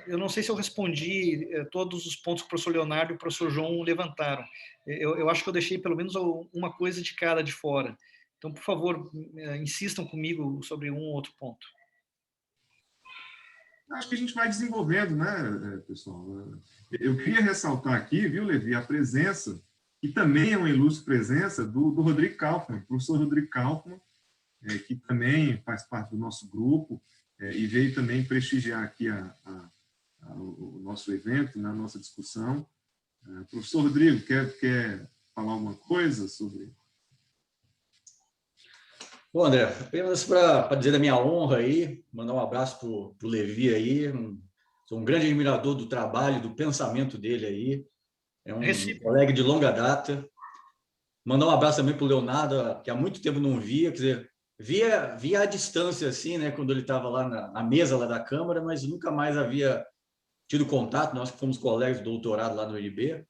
eu não sei se eu respondi todos os pontos que o professor Leonardo e o professor João levantaram. Eu acho que eu deixei pelo menos uma coisa de cada de fora. Então, por favor, insistam comigo sobre um ou outro ponto. Acho que a gente vai desenvolvendo, né, pessoal? Eu queria ressaltar aqui, viu, Levi, a presença, que também é uma ilustre presença, do Rodrigo Kaufmann, professor Rodrigo Kaufmann, que também faz parte do nosso grupo, e veio também prestigiar aqui o nosso evento, na nossa discussão. Professor Rodrigo, quer falar alguma coisa sobre... Bom, André, apenas para dizer da minha honra aí, mandar um abraço para o Levi aí, sou um grande admirador do trabalho, do pensamento dele aí, é um colega de longa data. Mandar um abraço também para o Leonardo, que há muito tempo não via, quer dizer, via à distância, assim, né, quando ele estava lá na mesa lá da Câmara, mas nunca mais havia tido contato, nós que fomos colegas de doutorado lá no UNB.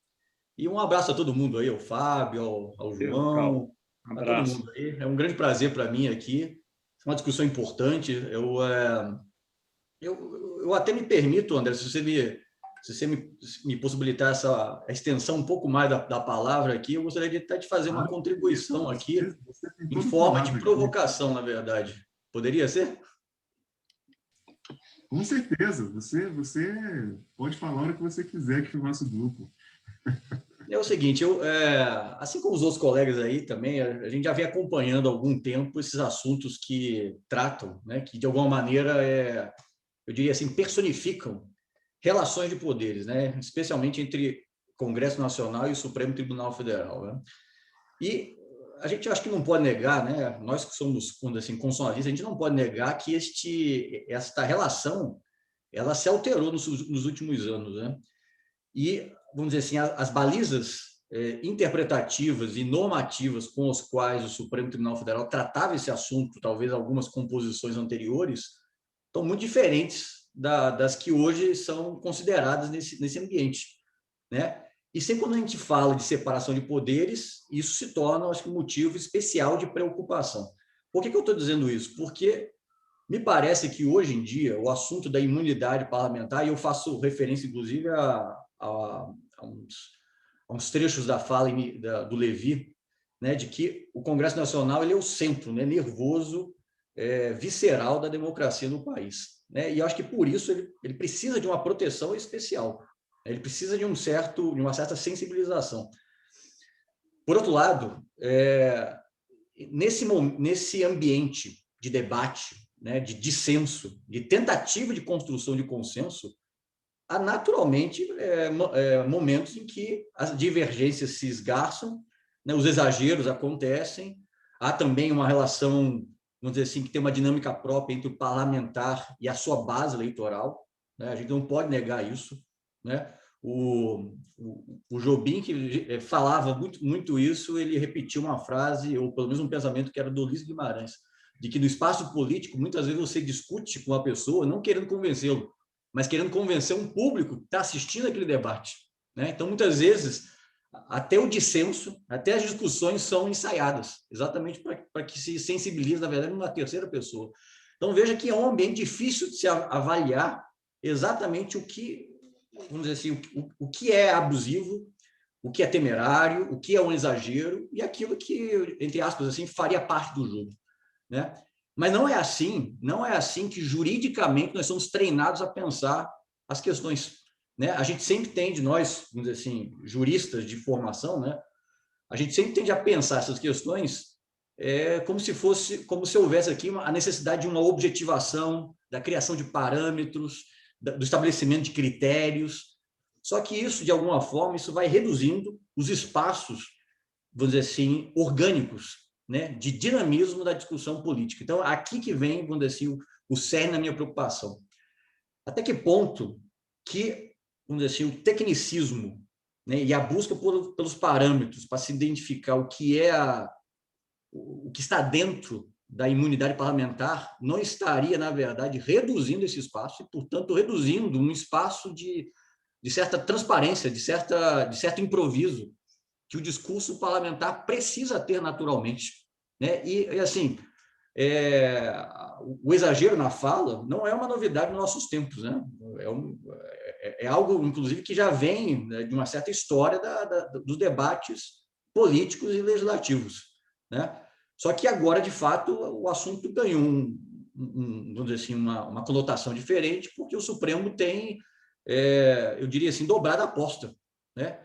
E um abraço a todo mundo aí, ao Fábio, ao João, a todo mundo aí. É um grande prazer para mim aqui, é uma discussão importante. Eu até me permito, André, se você me possibilitar essa extensão um pouco mais da palavra aqui, eu gostaria de fazer uma contribuição aqui, em forma de provocação, na verdade. Poderia ser? Com certeza. Você pode falar a hora que você quiser aqui no nosso grupo. É o seguinte, assim como os outros colegas aí também, a gente já vem acompanhando há algum tempo esses assuntos que tratam, né, que de alguma maneira, eu diria assim, personificam relações de poderes, né, especialmente entre Congresso Nacional e o Supremo Tribunal Federal, né? E a gente acho que não pode negar, né, nós que somos, assim, constitucionalistas, a gente não pode negar que esta relação ela se alterou nos últimos anos, né? E, vamos dizer assim, as balizas interpretativas e normativas com as quais o Supremo Tribunal Federal tratava esse assunto, talvez algumas composições anteriores, estão muito diferentes das que hoje são consideradas nesse ambiente, né? E sempre quando a gente fala de separação de poderes, isso se torna, acho que, um motivo especial de preocupação. Por que eu estou dizendo isso? Porque me parece que, hoje em dia, o assunto da imunidade parlamentar, e eu faço referência, inclusive, a uns trechos da fala do Levi, né, de que o Congresso Nacional ele é o centro, né, nervoso, visceral da democracia no país, né? E eu acho que, por isso, ele precisa de uma proteção especial. Ele precisa de uma certa sensibilização. Por outro lado, nesse ambiente de debate, né, de dissenso, de tentativa de construção de consenso, há naturalmente momentos em que as divergências se esgarçam, né, os exageros acontecem, há também uma relação, vamos dizer assim, que tem uma dinâmica própria entre o parlamentar e a sua base eleitoral, né? A gente não pode negar isso, né? O Jobim, que falava muito isso, ele repetiu uma frase, ou pelo menos um pensamento que era do Ulisses Guimarães, de que no espaço político, muitas vezes você discute com uma pessoa não querendo convencê-lo, mas querendo convencer um público que está assistindo aquele debate, né? Então, muitas vezes, até o dissenso, até as discussões são ensaiadas, exatamente para que se sensibilize, na verdade, uma terceira pessoa. Então, veja que é um ambiente difícil de se avaliar exatamente o que, vamos dizer assim, o que é abusivo, o que é temerário, o que é um exagero e aquilo que, entre aspas, assim, faria parte do jogo, né? Mas não é assim que juridicamente nós somos treinados a pensar as questões. né? A gente sempre tende, nós, vamos dizer assim, juristas de formação, né? A gente sempre tende a pensar essas questões como se houvesse aqui a necessidade de uma objetivação, da criação de parâmetros, do estabelecimento de critérios. Só que isso, de alguma forma, isso vai reduzindo os espaços, vamos dizer assim, orgânicos, né, de dinamismo da discussão política. Então, aqui que vem, vamos dizer assim, o cerne da minha preocupação. Até que ponto que, vamos dizer assim, o tecnicismo, né, e a busca pelos parâmetros para se identificar o que está dentro da imunidade parlamentar não estaria, na verdade, reduzindo esse espaço e, portanto, reduzindo um espaço de certa transparência, de certo improviso que o discurso parlamentar precisa ter naturalmente, né? E assim, o exagero na fala não é uma novidade nos nossos tempos, né? É algo, inclusive, que já vem, né, de uma certa história dos debates políticos e legislativos, né? Só que agora, de fato, o assunto ganhou vamos dizer assim, uma conotação diferente, porque o Supremo tem, eu diria assim, dobrado a aposta, né?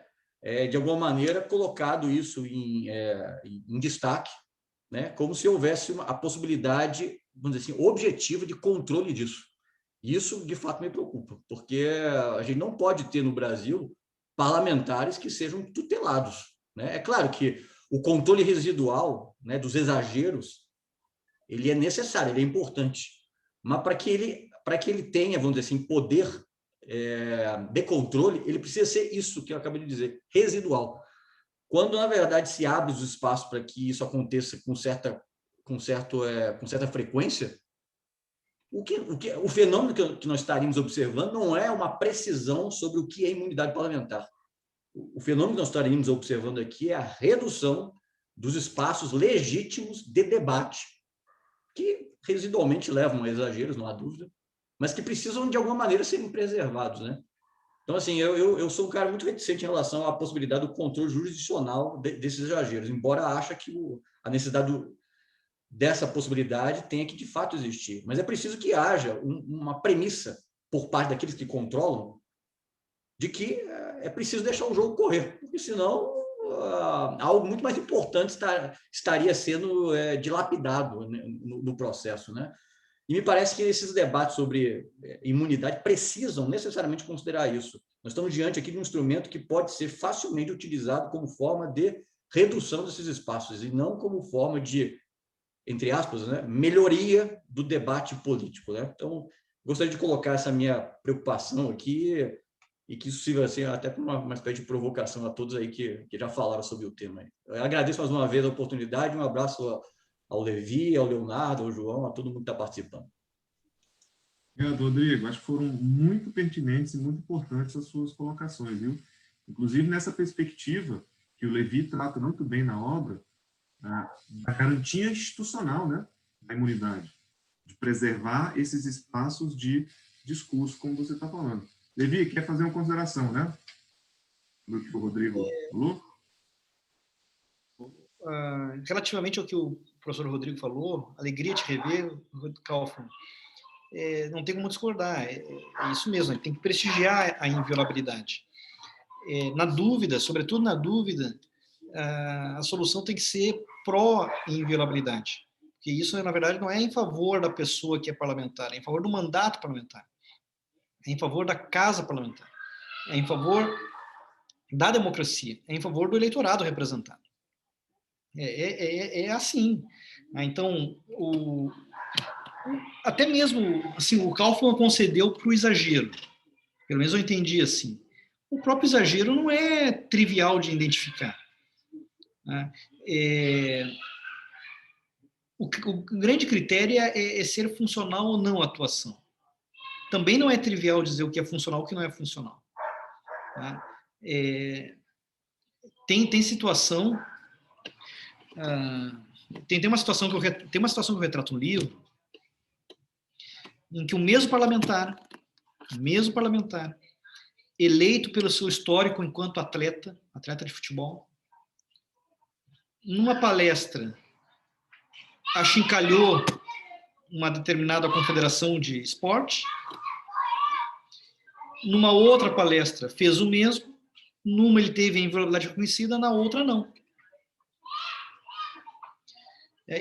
De alguma maneira, colocado isso em destaque, né? Como se houvesse a possibilidade, vamos dizer assim, objetiva de controle disso. Isso, de fato, me preocupa, porque a gente não pode ter no Brasil parlamentares que sejam tutelados, né? É claro que o controle residual, né, dos exageros, ele é necessário, ele é importante, mas para que ele tenha, vamos dizer assim, poder de controle, ele precisa ser isso que eu acabei de dizer, residual. Quando, na verdade, se abre os espaços para que isso aconteça com certa frequência, o fenômeno que nós estaríamos observando não é uma precisão sobre o que é imunidade parlamentar. O fenômeno que nós estaríamos observando aqui é a redução dos espaços legítimos de debate, que residualmente levam a exageros, não há dúvida, mas que precisam, de alguma maneira, serem preservados, né? Então, assim, eu sou um cara muito reticente em relação à possibilidade do controle jurisdicional desses exageros, embora ache que a necessidade dessa possibilidade tenha que, de fato, existir. Mas é preciso que haja uma premissa por parte daqueles que controlam de que é preciso deixar o jogo correr, porque senão algo muito mais importante estaria sendo dilapidado, né, no processo, né? E me parece que esses debates sobre imunidade precisam necessariamente considerar isso. Nós estamos diante aqui de um instrumento que pode ser facilmente utilizado como forma de redução desses espaços e não como forma de, entre aspas, né, melhoria do debate político, né? Então, gostaria de colocar essa minha preocupação aqui e que isso sirva assim, até como uma espécie de provocação a todos aí que já falaram sobre o tema. Eu agradeço mais uma vez a oportunidade, um abraço ao Levi, ao Leonardo, ao João, a todo mundo que está participando. Obrigado, Rodrigo. Acho que foram muito pertinentes e muito importantes as suas colocações, viu? Inclusive nessa perspectiva que o Levi trata muito bem na obra, da garantia institucional, né, da imunidade, de preservar esses espaços de discurso, como você está falando. Levi, quer fazer uma consideração, né? Do que o Rodrigo falou? Relativamente ao que o professor Rodrigo falou, alegria de rever, Kaufmann, não tem como discordar, é isso mesmo, ele tem que prestigiar a inviolabilidade. Na dúvida, sobretudo na dúvida, a solução tem que ser pró-inviolabilidade, porque isso, na verdade, não é em favor da pessoa que é parlamentar, é em favor do mandato parlamentar, é em favor da casa parlamentar, é em favor da democracia, é em favor do eleitorado representado. É assim. Então, até mesmo assim, o Kaufmann concedeu para o exagero. Pelo menos eu entendi assim. O próprio exagero não é trivial de identificar. Né? O grande critério é ser funcional ou não a atuação. Também não é trivial dizer o que é funcional e o que não é funcional. Né? Tem situação... tem uma situação que eu retrato no livro em que o mesmo parlamentar eleito pelo seu histórico enquanto atleta de futebol, numa palestra achincalhou uma determinada confederação de esporte numa outra palestra fez o mesmo, numa ele teve a inviolabilidade reconhecida, na outra não.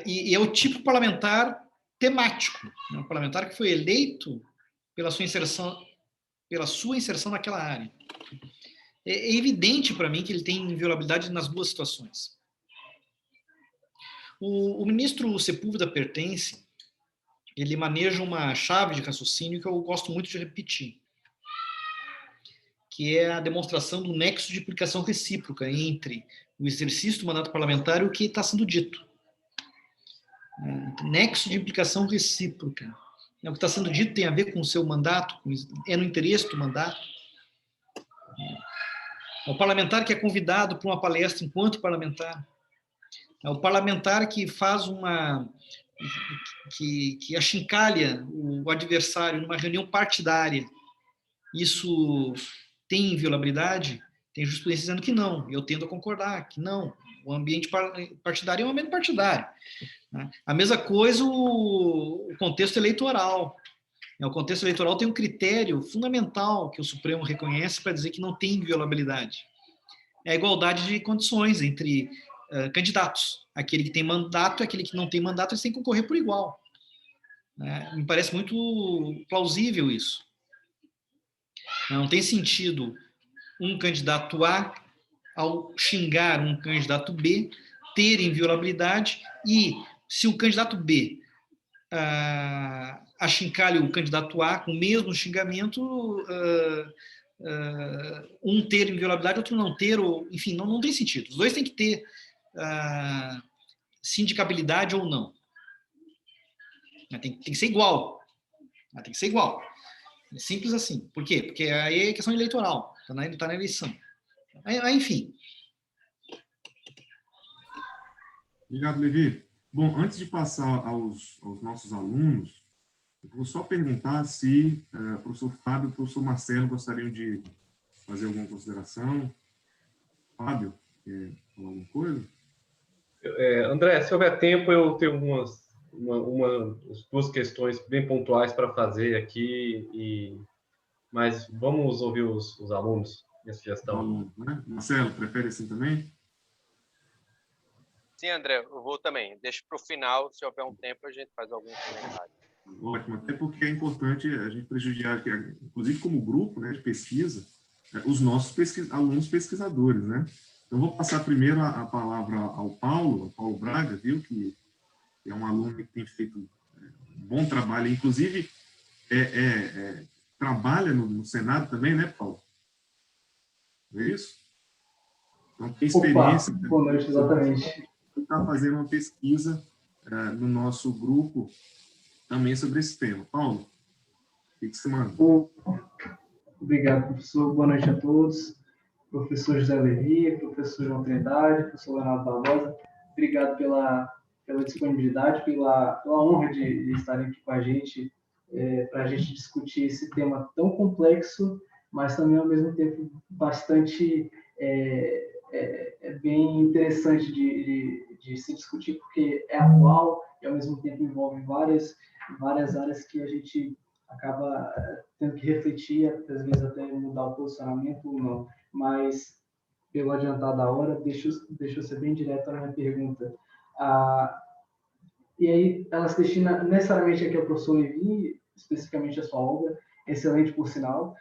E é o tipo parlamentar temático, né? Um parlamentar que foi eleito pela sua inserção naquela área. É evidente para mim que ele tem inviolabilidade nas duas situações. O ministro Sepúlveda Pertence, ele maneja uma chave de raciocínio que eu gosto muito de repetir, que é a demonstração do nexo de implicação recíproca entre o exercício do mandato parlamentar e o que está sendo dito. Nexo de implicação recíproca. O que está sendo dito tem a ver com o seu mandato, é no interesse do mandato. É o parlamentar que é convidado para uma palestra enquanto parlamentar. É o parlamentar que faz que achincalha o adversário numa reunião partidária. Isso tem inviolabilidade? Tem jurisprudência dizendo que não. Eu tendo a concordar que não. O ambiente partidário é um ambiente partidário. A mesma coisa o contexto eleitoral. O contexto eleitoral tem um critério fundamental que o Supremo reconhece para dizer que não tem inviolabilidade. É a igualdade de condições entre candidatos. Aquele que tem mandato e aquele que não tem mandato, eles têm que concorrer por igual. Me parece muito plausível isso. Não tem sentido um candidato A, ao xingar um candidato B, ter inviolabilidade e, se o candidato B achincalha o candidato A com o mesmo xingamento, um ter inviolabilidade, outro não ter, ou, enfim, não tem sentido. Os dois têm que ter sindicabilidade ou não. Tem que ser igual. Tem que ser igual. É simples assim. Por quê? Porque aí é questão eleitoral. Está na eleição. Enfim. Obrigado, Levi. Bom, antes de passar aos nossos alunos, eu vou só perguntar se o professor Fábio e o professor Marcelo gostariam de fazer alguma consideração. Fábio, quer falar alguma coisa? André, se houver tempo, eu tenho duas questões bem pontuais para fazer aqui, mas vamos ouvir os alunos, minha sugestão. Né? Marcelo, prefere assim também? Sim, André, eu vou também. Deixa para o final, se houver um tempo, a gente faz algum comentário. Ótimo, até porque é importante a gente prestigiar, inclusive como grupo, né, de pesquisa, os nossos alunos pesquisadores, né? Então, vou passar primeiro a palavra ao Paulo Braga, viu, que é um aluno que tem feito um bom trabalho, inclusive trabalha no Senado também, né, Paulo? É isso? Então, tem experiência. Opa, boa noite, exatamente. Está fazendo uma pesquisa no nosso grupo também sobre esse tema. Paulo, o que você manda? Obrigado, professor. Boa noite a todos. Professor José Levi, professor João Trindade, professor Leonardo Barbosa, obrigado pela disponibilidade, pela honra de estarem aqui com a gente, para a gente discutir esse tema tão complexo, mas também, ao mesmo tempo, bastante bem interessante de se discutir, porque é atual e, ao mesmo tempo, envolve várias áreas que a gente acaba tendo que refletir, às vezes até mudar o posicionamento ou não. Mas, pelo adiantar da hora, deixa eu ser bem direto na minha pergunta. E aí, ela se destina necessariamente aqui ao professor Levi, especificamente a sua obra, excelente por sinal,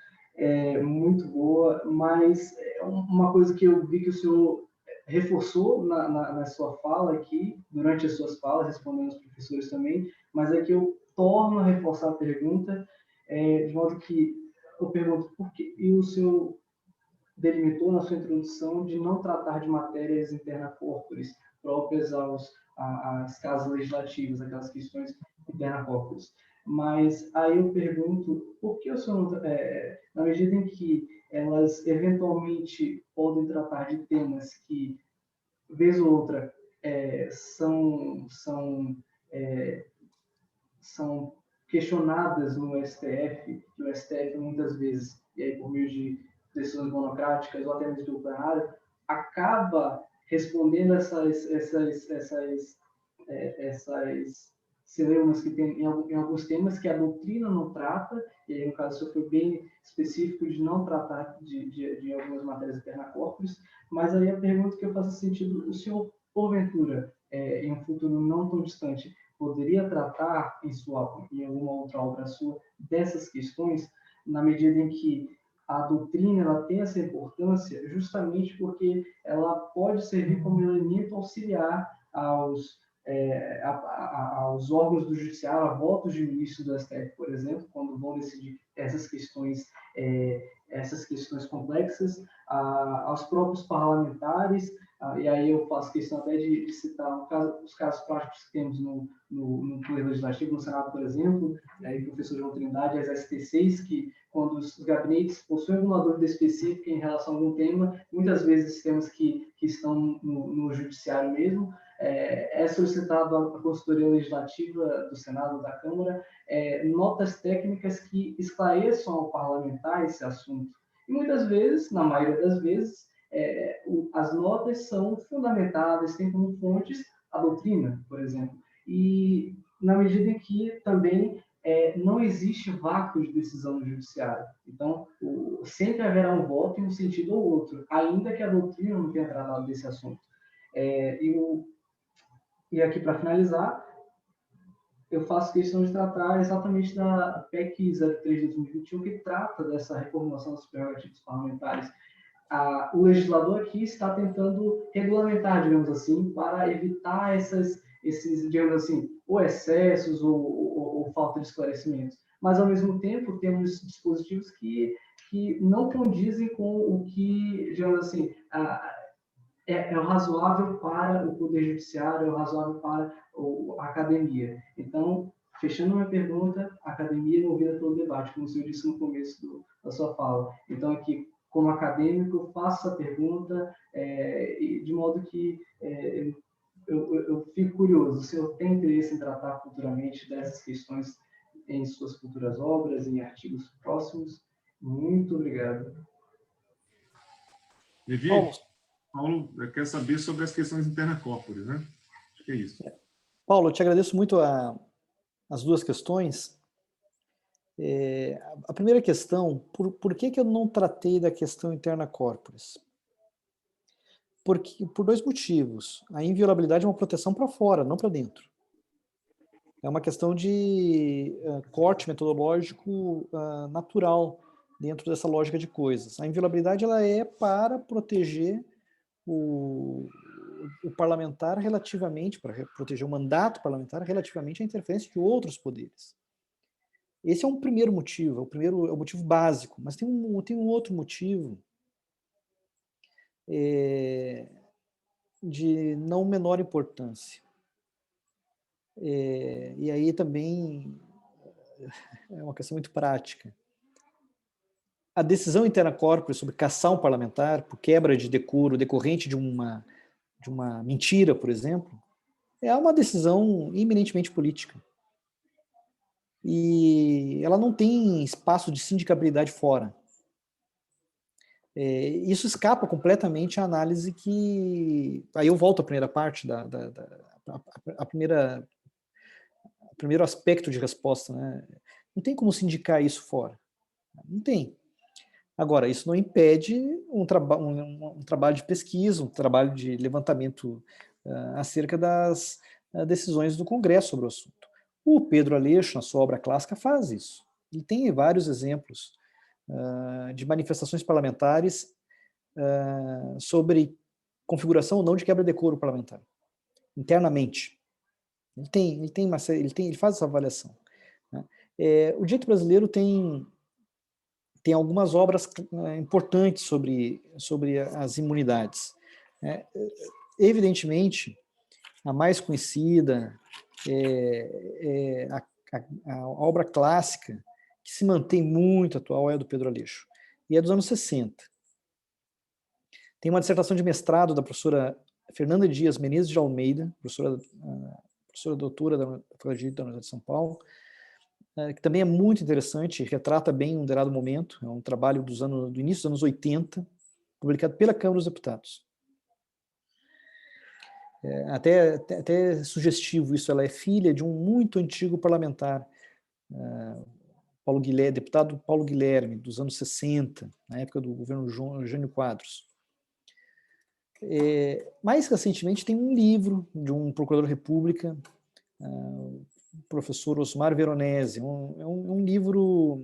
muito boa, mas uma coisa que eu vi que o senhor reforçou na sua fala aqui, durante as suas falas, respondendo aos professores também, mas é que eu torno a reforçar a pergunta, de modo que eu pergunto por que, e o senhor delimitou na sua introdução de não tratar de matérias interna corporis próprias às casas legislativas, aquelas questões interna corporis. Mas aí eu pergunto, por que o senhor não, na medida em que elas eventualmente podem tratar de temas que, vez ou outra, são questionadas no STF, que o STF muitas vezes, e aí por meio de decisões monocráticas ou até mesmo do plenário, acaba respondendo essas celeuma que tem em alguns temas que a doutrina não trata, e aí, no caso, isso foi bem específico de não tratar de algumas matérias interna corporis, mas aí a pergunta que eu faço sentido, o senhor, porventura, em um futuro não tão distante, poderia tratar em alguma outra obra sua dessas questões, na medida em que a doutrina ela tem essa importância justamente porque ela pode servir como elemento auxiliar aos órgãos do judiciário, a votos de ministros do STF, por exemplo, quando vão decidir essas questões complexas, aos próprios parlamentares, e aí eu faço questão até de citar os casos práticos que temos no Poder Legislativo, no Senado, por exemplo, e aí o professor João Trindade, as ST6, que quando os gabinetes possuem alguma dúvida específica em relação a algum tema, muitas vezes temas que estão no judiciário mesmo, é solicitado à consultoria legislativa do Senado ou da Câmara notas técnicas que esclareçam ao parlamentar esse assunto. E muitas vezes, na maioria das vezes, as notas são fundamentadas, têm como fontes a doutrina, por exemplo. E na medida em que também não existe vácuo de decisão no judiciário. Então, sempre haverá um voto em um sentido ou outro, ainda que a doutrina não tenha tratado desse assunto. E aqui, para finalizar, eu faço questão de tratar exatamente da PEC 03 de 2021, que trata dessa reformulação das prerrogativas parlamentares. O legislador aqui está tentando regulamentar, digamos assim, para evitar esses, digamos assim, ou excessos ou falta de esclarecimentos. Mas, ao mesmo tempo, temos dispositivos que não condizem com o que, digamos assim, é o razoável para o Poder Judiciário, é o razoável para a academia. Então, fechando minha pergunta, a academia é movida pelo debate, como o senhor disse no começo da sua fala. Então, aqui, como acadêmico, eu faço essa pergunta de modo que eu fico curioso. O senhor tem interesse em tratar futuramente dessas questões em suas futuras obras, em artigos próximos? Muito obrigado. Levi, Paulo quer saber sobre as questões interna corporis, né? Acho que é isso. Paulo, eu te agradeço muito as duas questões. A primeira questão, por que eu não tratei da questão interna corporis? Por dois motivos. A inviolabilidade é uma proteção para fora, não para dentro. É uma questão de corte metodológico natural dentro dessa lógica de coisas. A inviolabilidade ela é para proteger o parlamentar relativamente, para proteger o mandato parlamentar relativamente à interferência de outros poderes. Esse é um primeiro motivo, é o motivo básico, mas tem um outro motivo de não menor importância. E aí também é uma questão muito prática. A decisão interna corporis sobre caçar um parlamentar por quebra de decoro decorrente de uma mentira, por exemplo, é uma decisão eminentemente política. E ela não tem espaço de sindicabilidade fora. Isso escapa completamente à análise que... Aí eu volto à primeira parte, primeiro aspecto de resposta, né? Não tem como sindicar isso fora. Não tem. Agora, isso não impede um trabalho de pesquisa, um trabalho de levantamento acerca das decisões do Congresso sobre o assunto. O Pedro Aleixo, na sua obra clássica, faz isso. Ele tem vários exemplos de manifestações parlamentares sobre configuração ou não de quebra-decoro parlamentar, internamente. Ele faz essa avaliação. Né? O direito brasileiro tem algumas obras importantes sobre as imunidades. Evidentemente, a mais conhecida é a obra clássica, que se mantém muito atual, é a do Pedro Aleixo, e é dos anos 60. Tem uma dissertação de mestrado da professora Fernanda Dias Menezes de Almeida, professora doutora da Faculdade de Direito da Universidade de São Paulo, que também é muito interessante, retrata bem um dado momento, é um trabalho do início dos anos 80, publicado pela Câmara dos Deputados. até sugestivo isso, ela é filha de um muito antigo parlamentar, deputado Paulo Guilherme, dos anos 60, na época do governo Jânio Quadros. Mais recentemente tem um livro de um procurador-república, o professor Osmar Veronese, um livro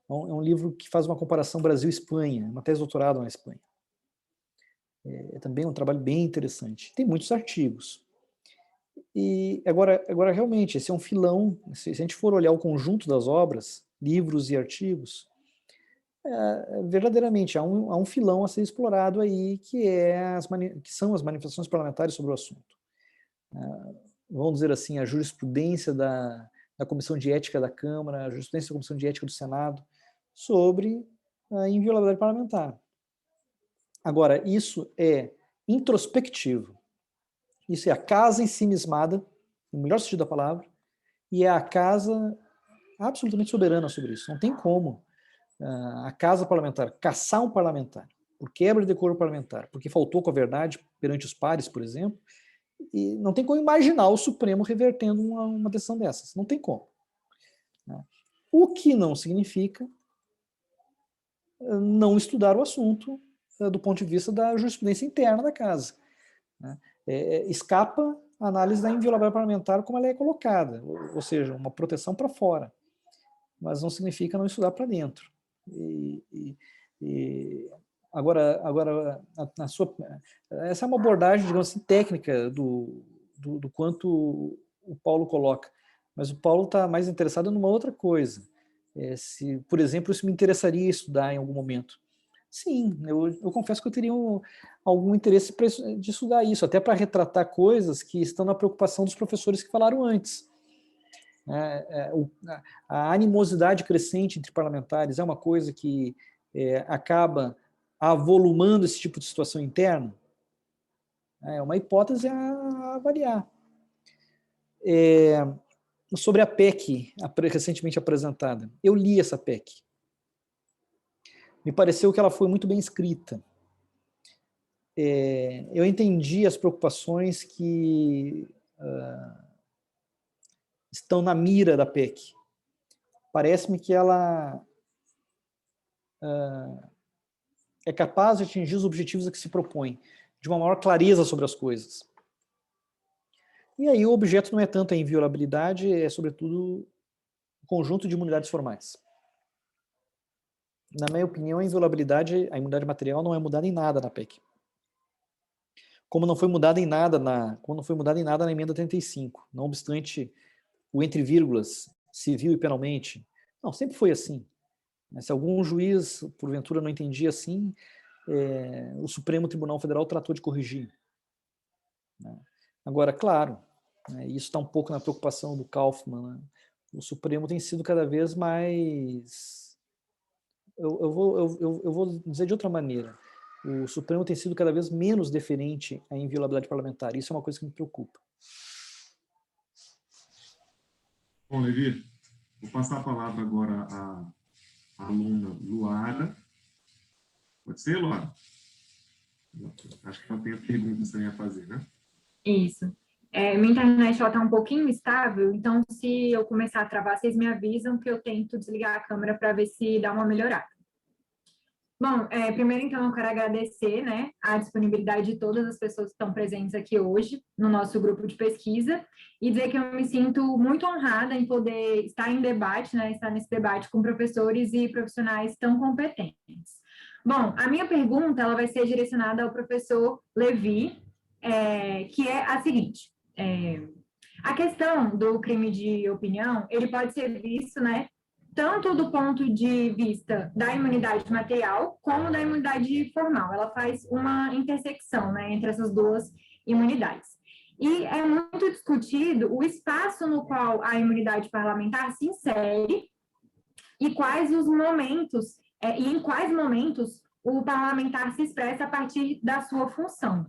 um livro que faz uma comparação Brasil-Espanha, uma tese de doutorado na Espanha. É também um trabalho bem interessante. Tem muitos artigos. E agora realmente, esse é um filão, se a gente for olhar o conjunto das obras, livros e artigos, verdadeiramente há um filão a ser explorado aí, que são as manifestações parlamentares sobre o assunto. Vamos dizer assim, a jurisprudência da Comissão de Ética da Câmara, a jurisprudência da Comissão de Ética do Senado, sobre a inviolabilidade parlamentar. Agora, isso é introspectivo. Isso é a casa ensimismada, no melhor sentido da palavra, e é a casa absolutamente soberana sobre isso. Não tem como a casa parlamentar caçar um parlamentar por quebra de decoro parlamentar, porque faltou com a verdade perante os pares, por exemplo, e não tem como imaginar o Supremo revertendo uma decisão dessas. Não tem como. O que não significa não estudar o assunto do ponto de vista da jurisprudência interna da casa. Escapa a análise da inviolabilidade parlamentar como ela é colocada, ou seja, uma proteção para fora, mas não significa não estudar para dentro. Agora essa é uma abordagem, digamos assim, técnica do quanto o Paulo coloca, mas o Paulo está mais interessado numa outra coisa. Se, por exemplo, isso me interessaria estudar em algum momento. Sim, eu confesso que eu teria algum interesse de estudar isso, até para retratar coisas que estão na preocupação dos professores que falaram antes. A animosidade crescente entre parlamentares é uma coisa que acaba avolumando esse tipo de situação interna. É uma hipótese a avaliar. Sobre a PEC, recentemente apresentada, eu li essa PEC. Me pareceu que ela foi muito bem escrita. Eu entendi as preocupações que estão na mira da PEC. Parece-me que ela é capaz de atingir os objetivos a que se propõe, de uma maior clareza sobre as coisas. E aí o objeto não é tanto a inviolabilidade, é sobretudo o conjunto de imunidades formais. Na minha opinião, a inviolabilidade, a imunidade material não é mudada em nada na PEC. Como não foi mudada em nada na emenda 35, não obstante o entre vírgulas, civil e penalmente. Não, sempre foi assim. Se algum juiz, porventura, não entendia assim, o Supremo Tribunal Federal tratou de corrigir. Agora, claro, isso está um pouco na preocupação do Kaufmann. O Supremo tem sido cada vez mais... Eu vou dizer de outra maneira. O Supremo tem sido cada vez menos deferente à inviolabilidade parlamentar. Isso é uma coisa que me preocupa. Bom, Levi, vou passar a palavra agora à aluna Luara. Pode ser, Luara? Acho que ela tem perguntas também a fazer, né? Isso. Minha internet está um pouquinho instável, então se eu começar a travar, vocês me avisam que eu tento desligar a câmera para ver se dá uma melhorada. Bom, primeiro então eu quero agradecer, né, a disponibilidade de todas as pessoas que estão presentes aqui hoje no nosso grupo de pesquisa e dizer que eu me sinto muito honrada em poder estar em debate, né, estar nesse debate com professores e profissionais tão competentes. Bom, a minha pergunta ela vai ser direcionada ao professor Levi, que é a seguinte: a questão do crime de opinião, ele pode ser visto, né, tanto do ponto de vista da imunidade material, como da imunidade formal. Ela faz uma intersecção, né, entre essas duas imunidades. E é muito discutido o espaço no qual a imunidade parlamentar se insere e quais os momentos, e em quais momentos o parlamentar se expressa a partir da sua função.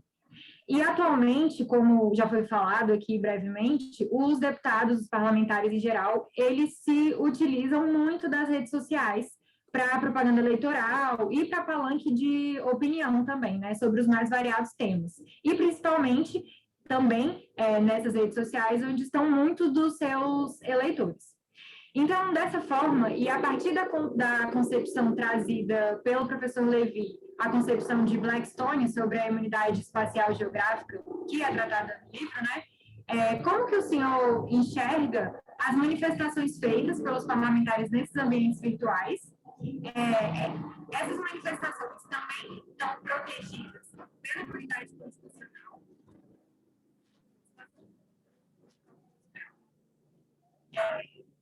E, atualmente, como já foi falado aqui brevemente, os deputados, os parlamentares em geral, eles se utilizam muito das redes sociais para propaganda eleitoral e para palanque de opinião também, né, sobre os mais variados temas. E principalmente também nessas redes sociais, onde estão muitos dos seus eleitores. Então, dessa forma, e a partir da concepção trazida pelo professor Levi, a concepção de Blackstone sobre a imunidade espacial geográfica, que é tratada no livro, né? Como que o senhor enxerga as manifestações feitas pelos parlamentares nesses ambientes virtuais? Essas manifestações também estão protegidas pela imunidade constitucional?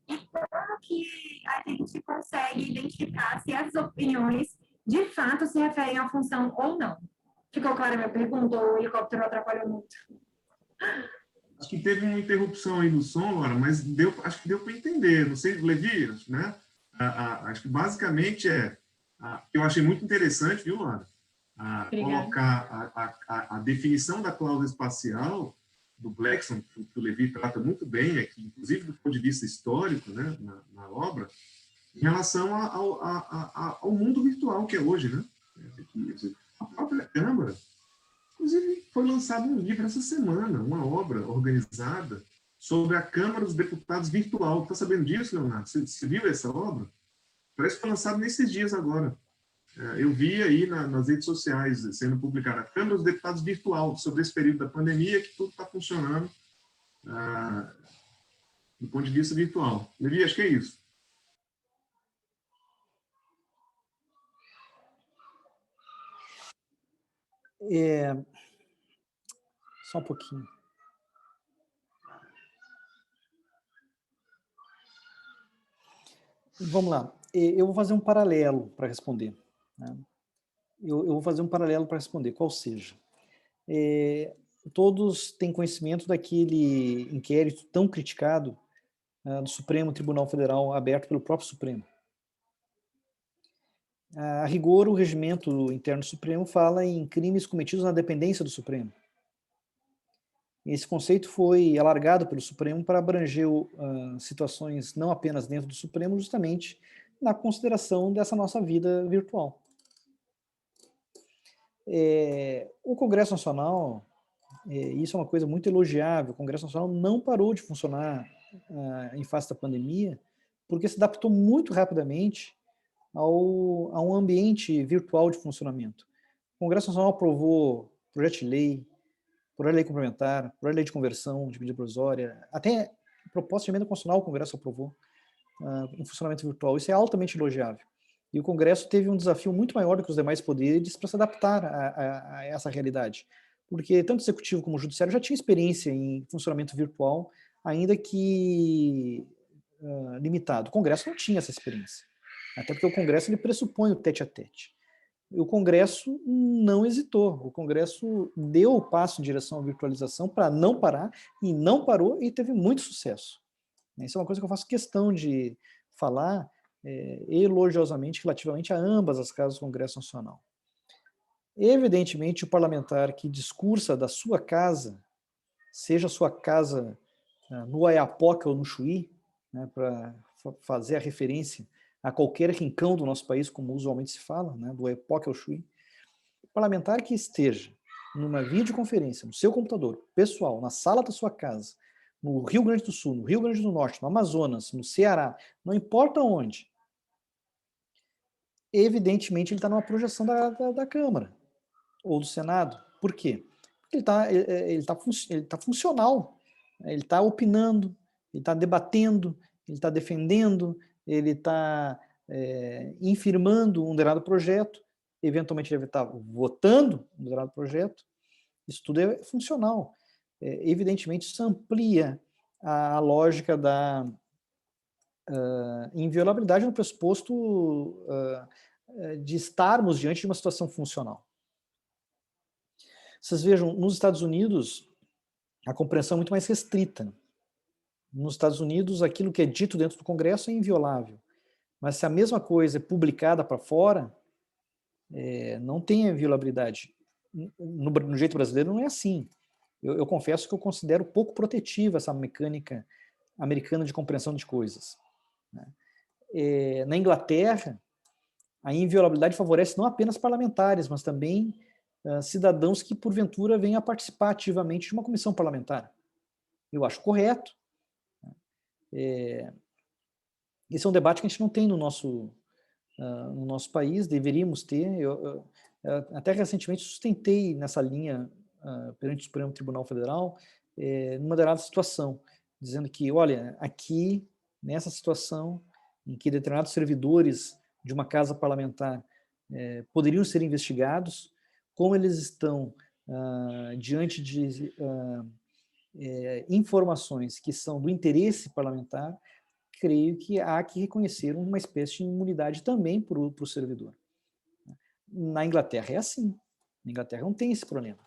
E como que a gente consegue identificar se essas opiniões de fato se referem à função ou não? Ficou clara a minha pergunta ou o helicóptero atrapalhou muito? Acho que teve uma interrupção aí no som, Laura, mas acho que deu para entender. Não sei, Levi, né? Acho que basicamente eu achei muito interessante, viu, Laura? Colocar a definição da cláusula espacial do Blackstone, que o Levi trata muito bem aqui, inclusive do ponto de vista histórico, né, na obra, em relação ao mundo virtual que é hoje, né? A própria Câmara, inclusive, foi lançado um livro essa semana, uma obra organizada sobre a Câmara dos Deputados virtual. Está sabendo disso, Leonardo? Você viu essa obra? Parece que foi lançado nesses dias agora. Eu vi aí nas redes sociais sendo publicada a Câmara dos Deputados virtual, sobre esse período da pandemia, que tudo está funcionando do ponto de vista virtual. Levi, acho que é isso. Só um pouquinho. Vamos lá. Eu vou fazer um paralelo para responder. Né? Eu vou fazer um paralelo para responder, qual seja. Todos têm conhecimento daquele inquérito tão criticado do Supremo Tribunal Federal, aberto pelo próprio Supremo. A rigor, o regimento interno do Supremo fala em crimes cometidos na dependência do Supremo. Esse conceito foi alargado pelo Supremo para abranger situações não apenas dentro do Supremo, justamente na consideração dessa nossa vida virtual. O Congresso Nacional, isso é uma coisa muito elogiável, o Congresso Nacional não parou de funcionar em face da pandemia, porque se adaptou muito rapidamente a um ambiente virtual de funcionamento. O Congresso Nacional aprovou projeto de lei, projeto de lei complementar, projeto de lei de conversão, de medida provisória, até proposta de emenda constitucional o Congresso aprovou em funcionamento virtual. Isso é altamente elogiável. E o Congresso teve um desafio muito maior do que os demais poderes para se adaptar a essa realidade. Porque tanto o Executivo como o Judiciário já tinham experiência em funcionamento virtual, ainda que limitado. O Congresso não tinha essa experiência. Até porque o Congresso ele pressupõe o tete-a-tete. E o Congresso não hesitou. O Congresso deu o passo em direção à virtualização para não parar, e não parou e teve muito sucesso. Isso é uma coisa que eu faço questão de falar elogiosamente relativamente a ambas as casas do Congresso Nacional. Evidentemente, o parlamentar que discursa da sua casa, seja a sua casa no Oiapoque ou no Chuí, né, para fazer a referência a qualquer rincão do nosso país, como usualmente se fala, né, do Oiapoque ao Chuí, o parlamentar que esteja numa videoconferência, no seu computador pessoal, na sala da sua casa, no Rio Grande do Sul, no Rio Grande do Norte, no Amazonas, no Ceará, não importa onde, evidentemente ele está numa projeção da Câmara ou do Senado. Por quê? Porque ele tá funcional, ele está opinando, ele está debatendo, ele está defendendo, ele está infirmando um determinado projeto, eventualmente ele vai estar votando um determinado projeto. Isso tudo é funcional. Evidentemente, isso amplia a lógica da inviolabilidade no pressuposto de estarmos diante de uma situação funcional. Vocês vejam, nos Estados Unidos, a compreensão é muito mais restrita. Nos Estados Unidos, aquilo que é dito dentro do Congresso é inviolável. Mas se a mesma coisa é publicada para fora, não tem inviolabilidade. No jeito brasileiro não é assim. Eu confesso que eu considero pouco protetiva essa mecânica americana de compreensão de coisas. Na Inglaterra, a inviolabilidade favorece não apenas parlamentares, mas também cidadãos que, porventura, venham a participar ativamente de uma comissão parlamentar. Eu acho correto. Esse é um debate que a gente não tem no nosso país, deveríamos ter. Eu até recentemente sustentei nessa linha perante o Supremo Tribunal Federal, numa determinada situação, dizendo que, olha, aqui, nessa situação, em que determinados servidores de uma casa parlamentar poderiam ser investigados, como eles estão diante de informações que são do interesse parlamentar, creio que há que reconhecer uma espécie de imunidade também para o servidor. Na Inglaterra é assim. Na Inglaterra não tem esse problema.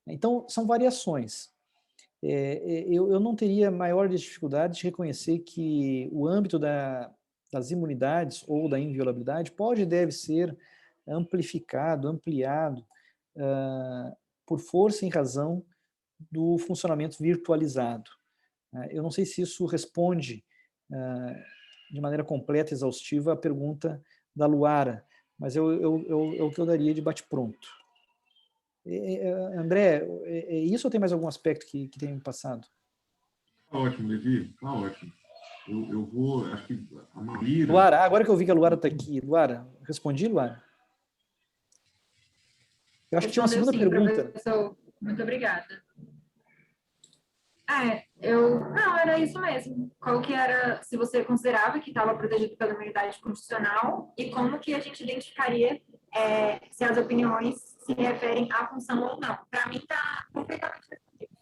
Então, são variações. Eu não teria maior dificuldade de reconhecer que o âmbito das imunidades ou da inviolabilidade pode e deve ser amplificado, ampliado, por força em razão do funcionamento virtualizado. Eu não sei se isso responde de maneira completa e exaustiva a pergunta da Luara, mas é o que eu daria de bate-pronto. André, é isso ou tem mais algum aspecto que tem me passado? Tá ótimo, Levi, tá ótimo. Eu vou, acho que a Maíra... Luara, agora que eu vi que a Luara está aqui. Luara, respondi, Luara? Eu acho que tinha uma segunda pergunta. Professor. Muito obrigada. Não, era isso mesmo. Qual que era, se você considerava que estava protegido pela imunidade constitucional e como que a gente identificaria se as opiniões se referem à função ou não. Para mim está completamente respondido.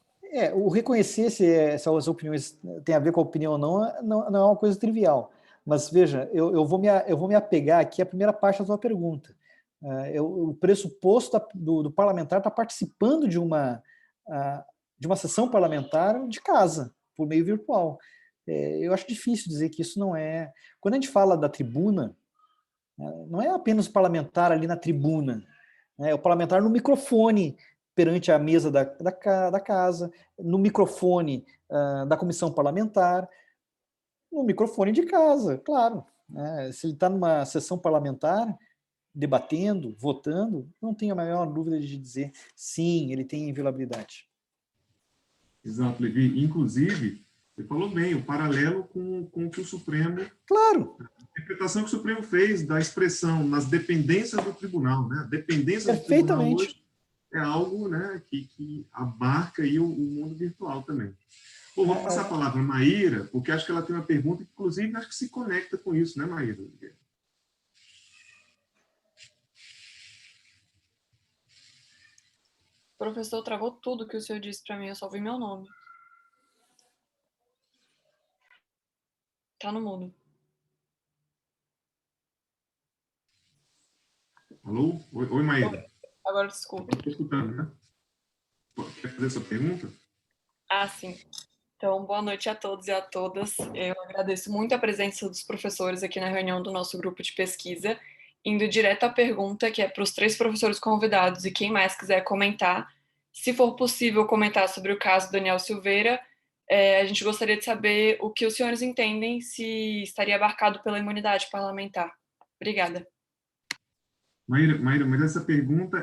O reconhecer se essas opiniões têm a ver com a opinião ou não é uma coisa trivial. Mas, veja, eu vou me apegar aqui à primeira parte da sua pergunta. O pressuposto do parlamentar está participando de uma sessão parlamentar de casa, por meio virtual. Eu acho difícil dizer que isso não é... Quando a gente fala da tribuna, não é apenas o parlamentar ali na tribuna, é o parlamentar no microfone perante a mesa da casa, no microfone da comissão parlamentar, no microfone de casa, claro. Se ele está numa sessão parlamentar, debatendo, votando, não tenho a maior dúvida de dizer sim, ele tem inviolabilidade. Exato, Levi. Inclusive, você falou bem, o paralelo com o que o Supremo... Claro! A interpretação que o Supremo fez da expressão nas dependências do tribunal, né? A dependência do tribunal hoje é algo, né, que abarca aí o mundo virtual também. Bom, vou passar a palavra a Maíra, porque acho que ela tem uma pergunta que, inclusive, acho que se conecta com isso, né, Maíra? O professor travou tudo que o senhor disse para mim, eu só ouvi meu nome. Tá no mudo. Alô? Oi, Maíra. Agora, desculpa. Estou escutando, né? Quer fazer essa pergunta? Sim. Então, boa noite a todos e a todas. Eu agradeço muito a presença dos professores aqui na reunião do nosso grupo de pesquisa, indo direto à pergunta, que é para os 3 professores convidados e quem mais quiser comentar. Se for possível comentar sobre o caso Daniel Silveira, a gente gostaria de saber o que os senhores entendem, se estaria abarcado pela imunidade parlamentar. Obrigada. Maíra, mas essa pergunta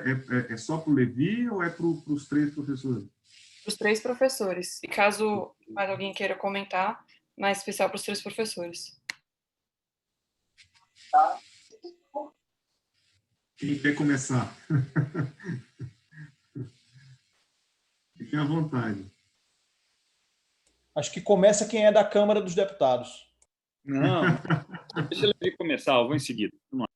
é só para o Levi ou é para os 3 professores? Para os 3 professores. E caso mais alguém queira comentar, mais especial para os 3 professores. Quem quer começar? Fiquem à vontade. Acho que começa quem é da Câmara dos Deputados. Não, deixa eu Levi começar, eu vou em seguida. Vamos lá.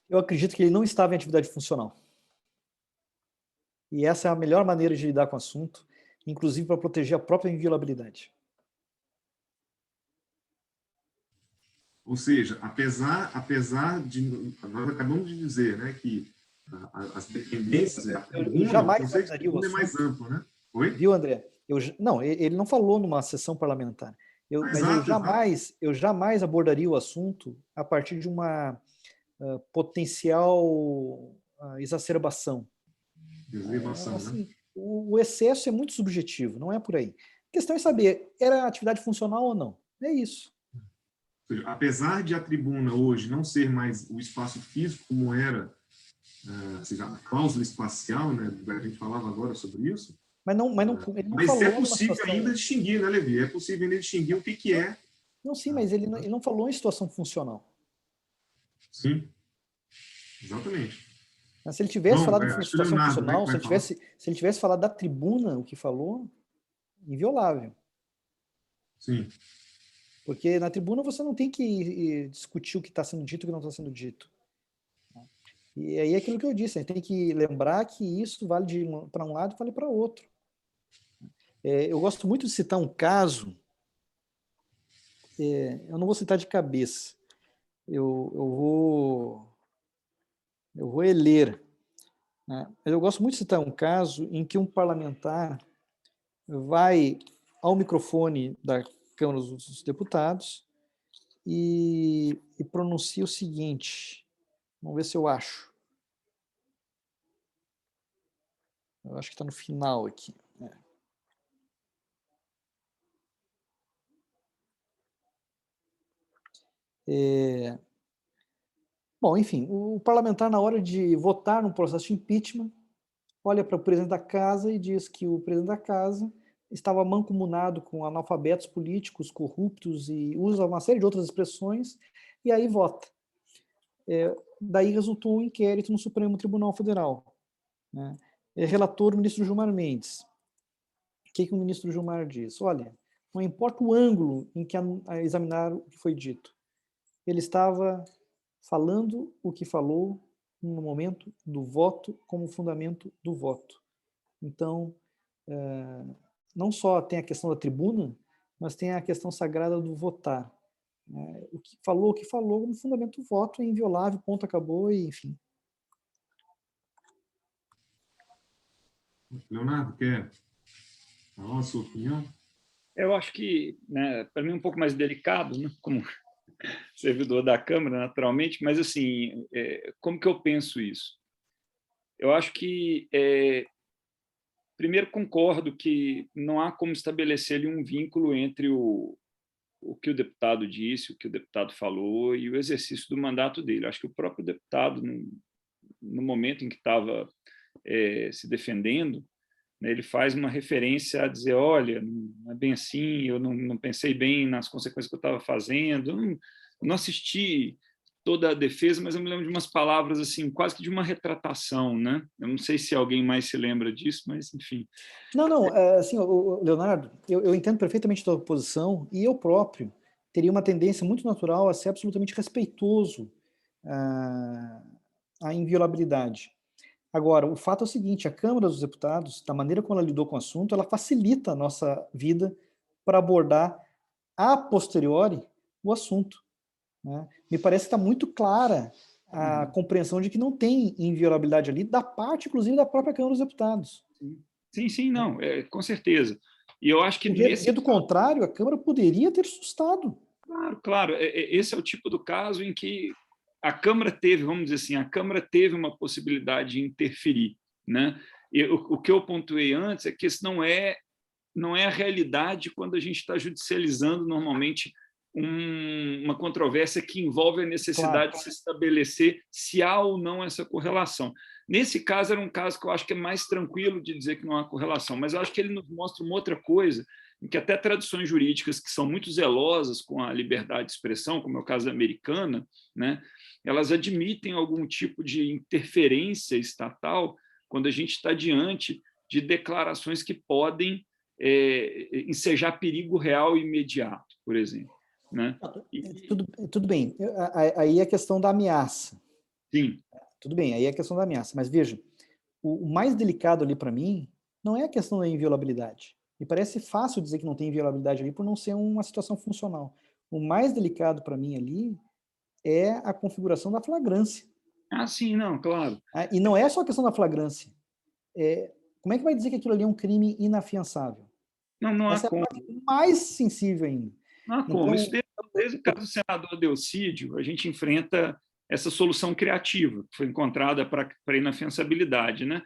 Eu acredito que ele não estava em atividade funcional. E essa é a melhor maneira de lidar com o assunto, inclusive para proteger a própria inviolabilidade. Ou seja, apesar de... Nós acabamos de dizer, né, que as dependências... Eu jamais abordaria o assunto. É mais amplo, né? Oi? Viu, André? Não, ele não falou numa sessão parlamentar. Eu jamais abordaria o assunto a partir de uma potencial exacerbação. Né? O excesso é muito subjetivo, não é por aí. A questão é saber, era atividade funcional ou não? É isso. Ou seja, apesar de a tribuna hoje não ser mais o espaço físico como era, ou seja, a cláusula espacial, né? A gente falava agora sobre isso. Mas ele não Mas falou é possível situação... ainda distinguir, né, Levi? É possível ainda distinguir o que é. Não, sim, mas ele não falou em situação funcional. Sim, exatamente. Mas se ele tivesse falado acho de que o situação Leonardo, funcional, né, se ele tivesse falado da tribuna, o que falou, inviolável. Sim. Porque na tribuna você não tem que discutir o que está sendo dito e o que não está sendo dito. E aí é aquilo que eu disse, a gente tem que lembrar que isso vale para um lado e vale para outro. Eu gosto muito de citar um caso, eu não vou citar de cabeça, eu vou ler, né? Eu gosto muito de citar um caso em que um parlamentar vai ao microfone da Câmara dos Deputados e pronuncia o seguinte, vamos ver se eu acho. Eu acho que está no final aqui. Bom, enfim, o parlamentar, na hora de votar no processo de impeachment, olha para o presidente da casa e diz que o presidente da casa estava mancomunado com analfabetos políticos, corruptos, e usa uma série de outras expressões, e aí vota. Daí resultou um inquérito no Supremo Tribunal Federal, né? Relator o ministro Gilmar Mendes. O que o ministro Gilmar diz? Olha, não importa o ângulo em que examinar o que foi dito, ele estava falando o que falou no momento do voto como fundamento do voto. Então, não só tem a questão da tribuna, mas tem a questão sagrada do votar. O que falou como fundamento do voto é inviolável, ponto, acabou, e enfim. Leonardo, quer falar a sua opinião? Eu acho que, né, para mim, é um pouco mais delicado, né, como servidor da Câmara, naturalmente, mas, assim, como que eu penso isso? Eu acho que, primeiro, concordo que não há como estabelecer ali um vínculo entre o que o deputado disse, o que o deputado falou e o exercício do mandato dele. Acho que o próprio deputado, no momento em que estava se defendendo, né, ele faz uma referência a dizer, olha, não é bem assim, eu não pensei bem nas consequências que eu estava fazendo, não assisti toda a defesa, mas eu me lembro de umas palavras assim, quase que de uma retratação, né? Eu não sei se alguém mais se lembra disso, mas enfim. Não, assim, Leonardo, eu entendo perfeitamente a tua posição, e eu próprio teria uma tendência muito natural a ser absolutamente respeitoso à inviolabilidade. Agora, o fato é o seguinte, a Câmara dos Deputados, da maneira como ela lidou com o assunto, ela facilita a nossa vida para abordar a posteriori o assunto, né? Me parece que está muito clara a compreensão de que não tem inviolabilidade ali, da parte, inclusive, da própria Câmara dos Deputados. Sim, não, com certeza. E eu acho que porque, do contrário, a Câmara poderia ter sustado. Claro, esse é o tipo do caso em que a Câmara teve, vamos dizer assim, a Câmara teve uma possibilidade de interferir, né? E o que eu pontuei antes é que isso não é a realidade quando a gente está judicializando normalmente uma controvérsia que envolve a necessidade de se estabelecer se há ou não essa correlação. Nesse caso, era um caso que eu acho que é mais tranquilo de dizer que não há correlação, mas eu acho que ele nos mostra uma outra coisa, em que até tradições jurídicas que são muito zelosas com a liberdade de expressão, como é o caso americana, né, elas admitem algum tipo de interferência estatal quando a gente está diante de declarações que podem ensejar perigo real e imediato, por exemplo. Né? Tudo bem, aí é a questão da ameaça. Sim. Tudo bem, aí é a questão da ameaça, mas veja, o mais delicado ali para mim não é a questão da inviolabilidade. Me parece fácil dizer que não tem inviolabilidade ali por não ser uma situação funcional. O mais delicado para mim ali é a configuração da flagrância. Sim, não, claro. E não é só a questão da flagrância. Como é que vai dizer que aquilo ali é um crime inafiançável? Não há Essa como. É a parte mais sensível ainda. Não há como. Isso desde o caso do senador Delcídio, a gente enfrenta essa solução criativa que foi encontrada para a inafiançabilidade, né?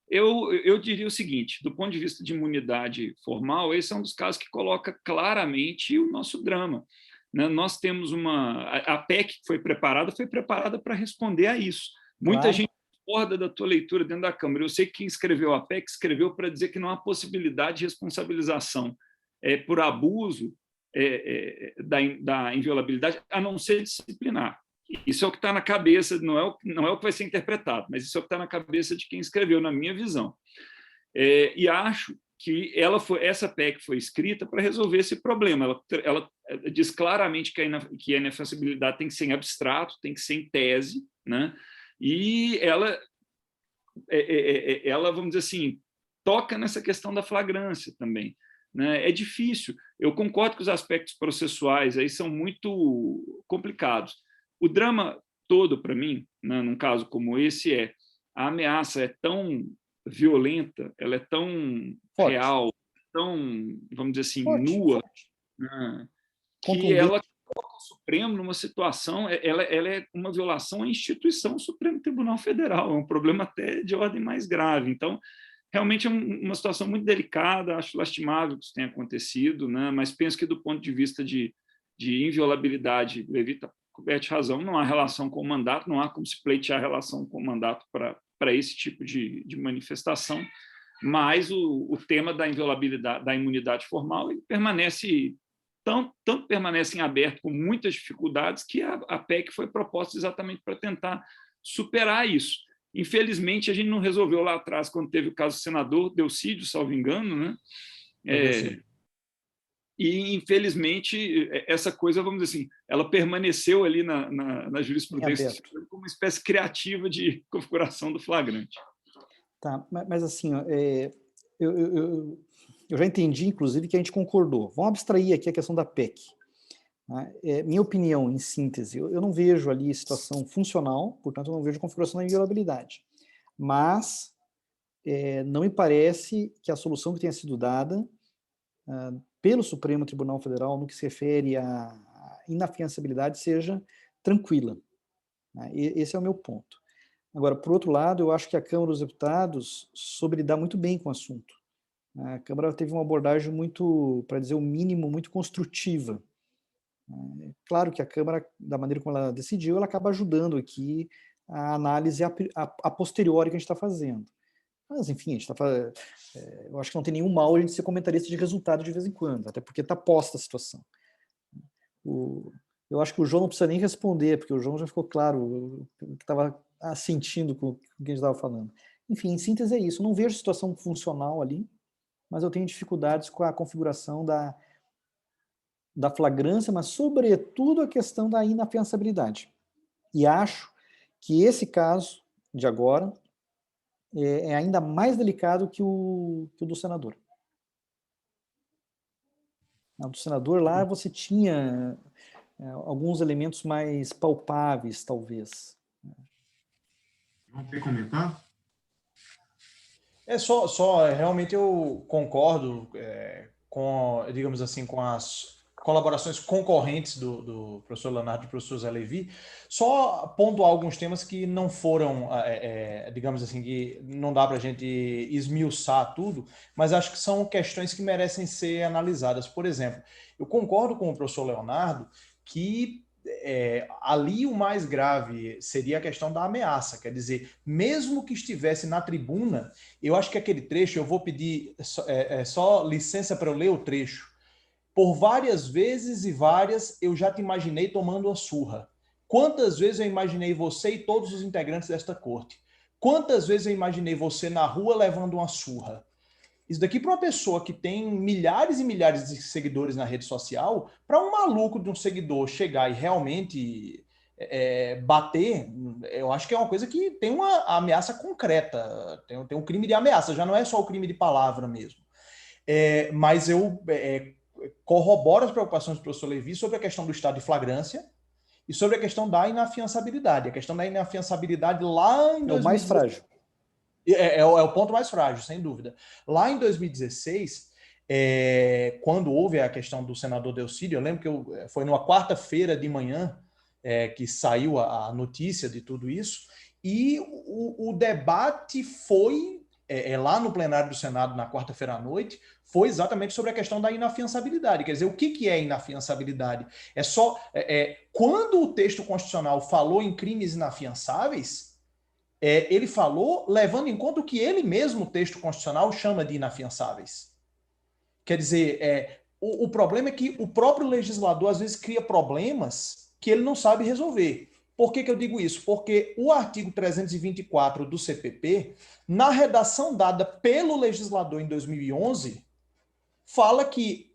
Eu diria o seguinte, do ponto de vista de imunidade formal, esse é um dos casos que coloca claramente o nosso drama. né? Nós temos a PEC que foi preparada para responder a isso. Muita gente discorda da tua leitura dentro da Câmara. Eu sei que quem escreveu a PEC escreveu para dizer que não há possibilidade de responsabilização por abuso da inviolabilidade, a não ser disciplinar. Isso é o que está na cabeça, não é o que vai ser interpretado, mas isso é o que está na cabeça de quem escreveu, na minha visão. E acho que essa PEC foi escrita para resolver esse problema. Ela diz claramente que a inafiançabilidade tem que ser em abstrato, tem que ser em tese, né? E ela, vamos dizer assim, toca nessa questão da flagrância também, né? É difícil. Eu concordo que os aspectos processuais aí são muito complicados. O drama todo, para mim, né, num caso como esse, a ameaça é tão violenta, ela é tão forte, real, tão, vamos dizer assim, forte, nua, né, que ela coloca o Supremo numa situação, ela é uma violação à instituição do Supremo Tribunal Federal, é um problema até de ordem mais grave. Então, realmente é uma situação muito delicada, acho lastimável que isso tenha acontecido, né, mas penso que do ponto de vista de inviolabilidade, Levi está coberto razão, não há relação com o mandato, não há como se pleitear relação com o mandato para esse tipo de manifestação, mas o tema da inviolabilidade, da imunidade formal, ele permanece, tanto permanece em aberto com muitas dificuldades, que a PEC foi proposta exatamente para tentar superar isso. Infelizmente, a gente não resolveu lá atrás, quando teve o caso do senador Delcídio, salvo engano, né? E, infelizmente, essa coisa, vamos dizer assim, ela permaneceu ali na jurisprudência como uma espécie criativa de configuração do flagrante. Tá, mas assim, eu já entendi, inclusive, que a gente concordou. Vamos abstrair aqui a questão da PEC. Né? Minha opinião, em síntese, eu não vejo ali situação funcional, portanto, eu não vejo configuração da inviolabilidade. Mas não me parece que a solução que tenha sido dada pelo Supremo Tribunal Federal, no que se refere à inafiançabilidade, seja tranquila. Esse é o meu ponto. Agora, por outro lado, eu acho que a Câmara dos Deputados soube lidar muito bem com o assunto. A Câmara teve uma abordagem muito, para dizer o mínimo, muito construtiva. Claro que a Câmara, da maneira como ela decidiu, ela acaba ajudando aqui a análise a posteriori que a gente está fazendo. Mas, enfim, a gente eu acho que não tem nenhum mal a gente ser comentarista de resultado de vez em quando, até porque está posta a situação. Eu acho que o João não precisa nem responder, porque o João já ficou claro o que estava sentindo com o que a gente estava falando. Enfim, em síntese é isso. Eu não vejo situação funcional ali, mas eu tenho dificuldades com a configuração da flagrância, mas, sobretudo, a questão da inafiançabilidade. E acho que esse caso de agora é ainda mais delicado que o do senador. O do senador lá você tinha alguns elementos mais palpáveis, talvez. Vamos ter que comentar? Realmente eu concordo com, digamos assim, com as colaborações concorrentes do professor Leonardo e do professor Zé Levi, só pontuar alguns temas que não foram, digamos assim, que não dá para a gente esmiuçar tudo, mas acho que são questões que merecem ser analisadas. Por exemplo, eu concordo com o professor Leonardo que ali o mais grave seria a questão da ameaça, quer dizer, mesmo que estivesse na tribuna, eu acho que aquele trecho, eu vou pedir só licença para eu ler o trecho. Por várias vezes e várias, eu já te imaginei tomando a surra. Quantas vezes eu imaginei você e todos os integrantes desta corte? Quantas vezes eu imaginei você na rua levando uma surra? Isso daqui para uma pessoa que tem milhares e milhares de seguidores na rede social, para um maluco de um seguidor chegar e realmente bater, eu acho que é uma coisa que tem uma ameaça concreta, tem um crime de ameaça, já não é só o crime de palavra mesmo. Mas eu corroboro as preocupações do professor Levi sobre a questão do estado de flagrância e sobre a questão da inafiançabilidade. A questão da inafiançabilidade lá em 2016... É o mais frágil. É o ponto mais frágil, sem dúvida. Lá em 2016, quando houve a questão do senador Delcídio, eu lembro que foi numa quarta-feira de manhã que saiu a notícia de tudo isso, e o debate foi lá no plenário do Senado na quarta-feira à noite, foi exatamente sobre a questão da inafiançabilidade. Quer dizer, o que é inafiançabilidade? É só... quando o texto constitucional falou em crimes inafiançáveis, ele falou levando em conta o que ele mesmo, o texto constitucional, chama de inafiançáveis. Quer dizer, o problema é que o próprio legislador, às vezes, cria problemas que ele não sabe resolver. Por que eu digo isso? Porque o artigo 324 do CPP, na redação dada pelo legislador em 2011, fala que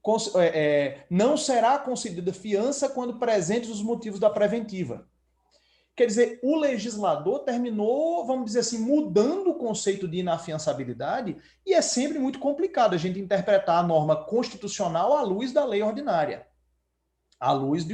não será concedida fiança quando presentes os motivos da preventiva. Quer dizer, o legislador terminou, vamos dizer assim, mudando o conceito de inafiançabilidade, e é sempre muito complicado a gente interpretar a norma constitucional à luz da lei ordinária. À luz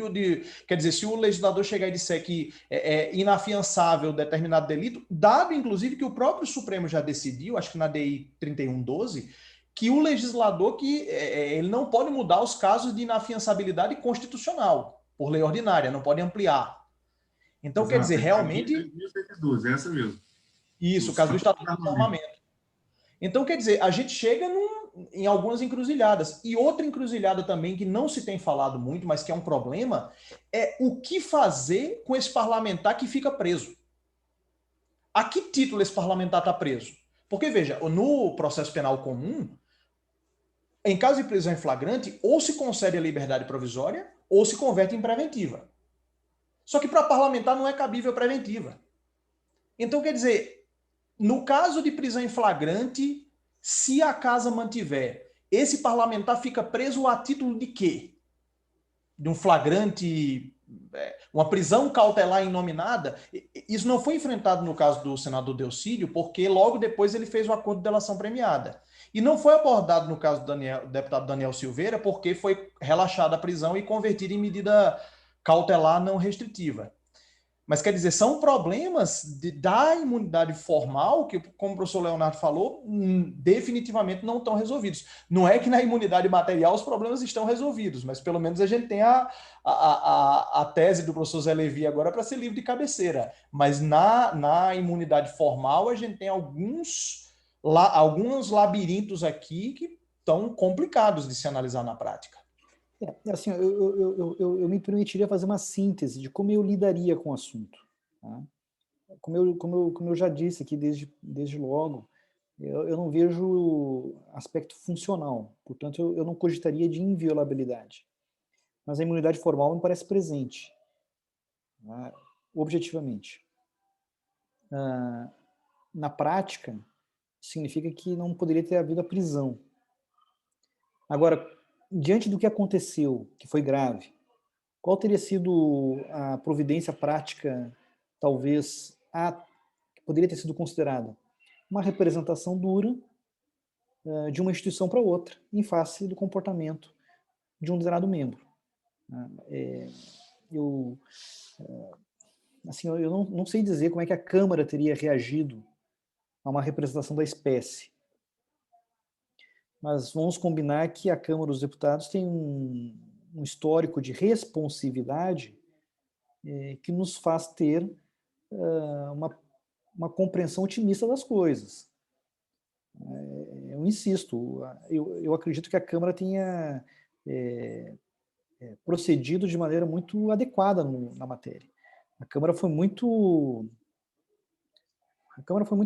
quer dizer, se o legislador chegar e disser que é inafiançável determinado delito, dado inclusive que o próprio Supremo já decidiu, acho que na DI 3112, que o legislador ele não pode mudar os casos de inafiançabilidade constitucional, por lei ordinária, não pode ampliar. Então, exato, quer dizer, realmente... 1112, essa mesmo. Isso, o caso do Estatuto do Armamento. Então, quer dizer, a gente chega em algumas encruzilhadas. E outra encruzilhada também, que não se tem falado muito, mas que é um problema, é o que fazer com esse parlamentar que fica preso. A que título esse parlamentar está preso? Porque, veja, no processo penal comum, em caso de prisão em flagrante, ou se concede a liberdade provisória, ou se converte em preventiva. Só que para parlamentar não é cabível preventiva. Então, quer dizer, no caso de prisão em flagrante, se a casa mantiver, esse parlamentar fica preso a título de quê? De um flagrante, uma prisão cautelar inominada? Isso não foi enfrentado no caso do senador Delcídio, porque logo depois ele fez o acordo de delação premiada. E não foi abordado no caso do deputado Daniel Silveira, porque foi relaxada a prisão e convertida em medida cautelar não restritiva. Mas, quer dizer, são problemas da imunidade formal que, como o professor Leonardo falou, definitivamente não estão resolvidos. Não é que na imunidade material os problemas estão resolvidos, mas pelo menos a gente tem a tese do professor Zé Levi agora para ser livro de cabeceira. Mas na imunidade formal a gente tem alguns labirintos aqui que estão complicados de se analisar na prática. Assim, eu me permitiria fazer uma síntese de como eu lidaria com o assunto. Tá? Como eu já disse aqui desde logo, eu não vejo aspecto funcional, portanto eu não cogitaria de inviolabilidade. Mas a imunidade formal me parece presente, tá? Objetivamente. Na prática, significa que não poderia ter havido a prisão. Agora, diante do que aconteceu, que foi grave, qual teria sido a providência prática, talvez, que poderia ter sido considerada? Uma representação dura de uma instituição para outra, em face do comportamento de um determinado membro. Eu não sei dizer como é que a Câmara teria reagido a uma representação da espécie. Mas vamos combinar que a Câmara dos Deputados tem um histórico de responsividade que nos faz ter uma compreensão otimista das coisas. Eu insisto, eu acredito que a Câmara tenha procedido de maneira muito adequada na matéria. A Câmara foi muito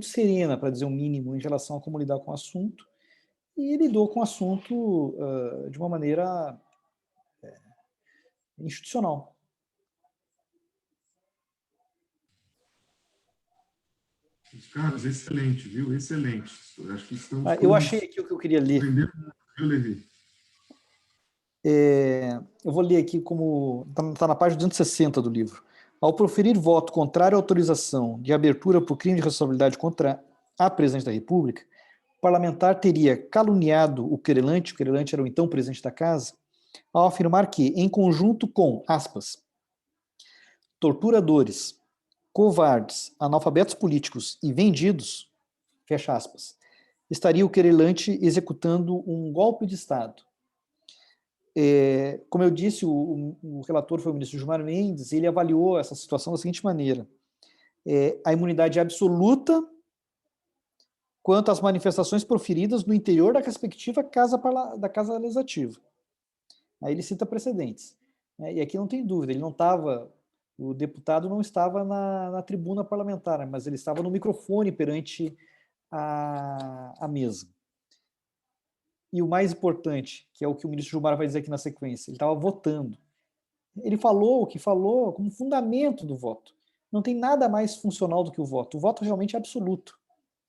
serena, para dizer o mínimo, em relação a como lidar com o assunto, e lidou com o assunto de uma maneira institucional. Caras, excelente, viu? Excelente. Acho que eu achei aqui o que eu queria ler. Viu, Levi? Eu vou ler aqui como... Está na página 260 do livro. Ao proferir voto contrário à autorização de abertura por crime de responsabilidade contra a presidente da República, o parlamentar teria caluniado o querelante era o então presidente da casa, ao afirmar que, em conjunto com, aspas, torturadores, covardes, analfabetos políticos e vendidos, fecha aspas, estaria o querelante executando um golpe de Estado. Como eu disse, o relator foi o ministro Gilmar Mendes, ele avaliou essa situação da seguinte maneira: a imunidade absoluta quanto às manifestações proferidas no interior da respectiva da Casa Legislativa. Aí ele cita precedentes. E aqui não tem dúvida, ele não estava, o deputado não estava na tribuna parlamentar, mas ele estava no microfone perante a mesa. E o mais importante, que é o que o ministro Gilmar vai dizer aqui na sequência, ele estava votando. Ele falou o que falou como fundamento do voto. Não tem nada mais funcional do que o voto. O voto realmente é absoluto.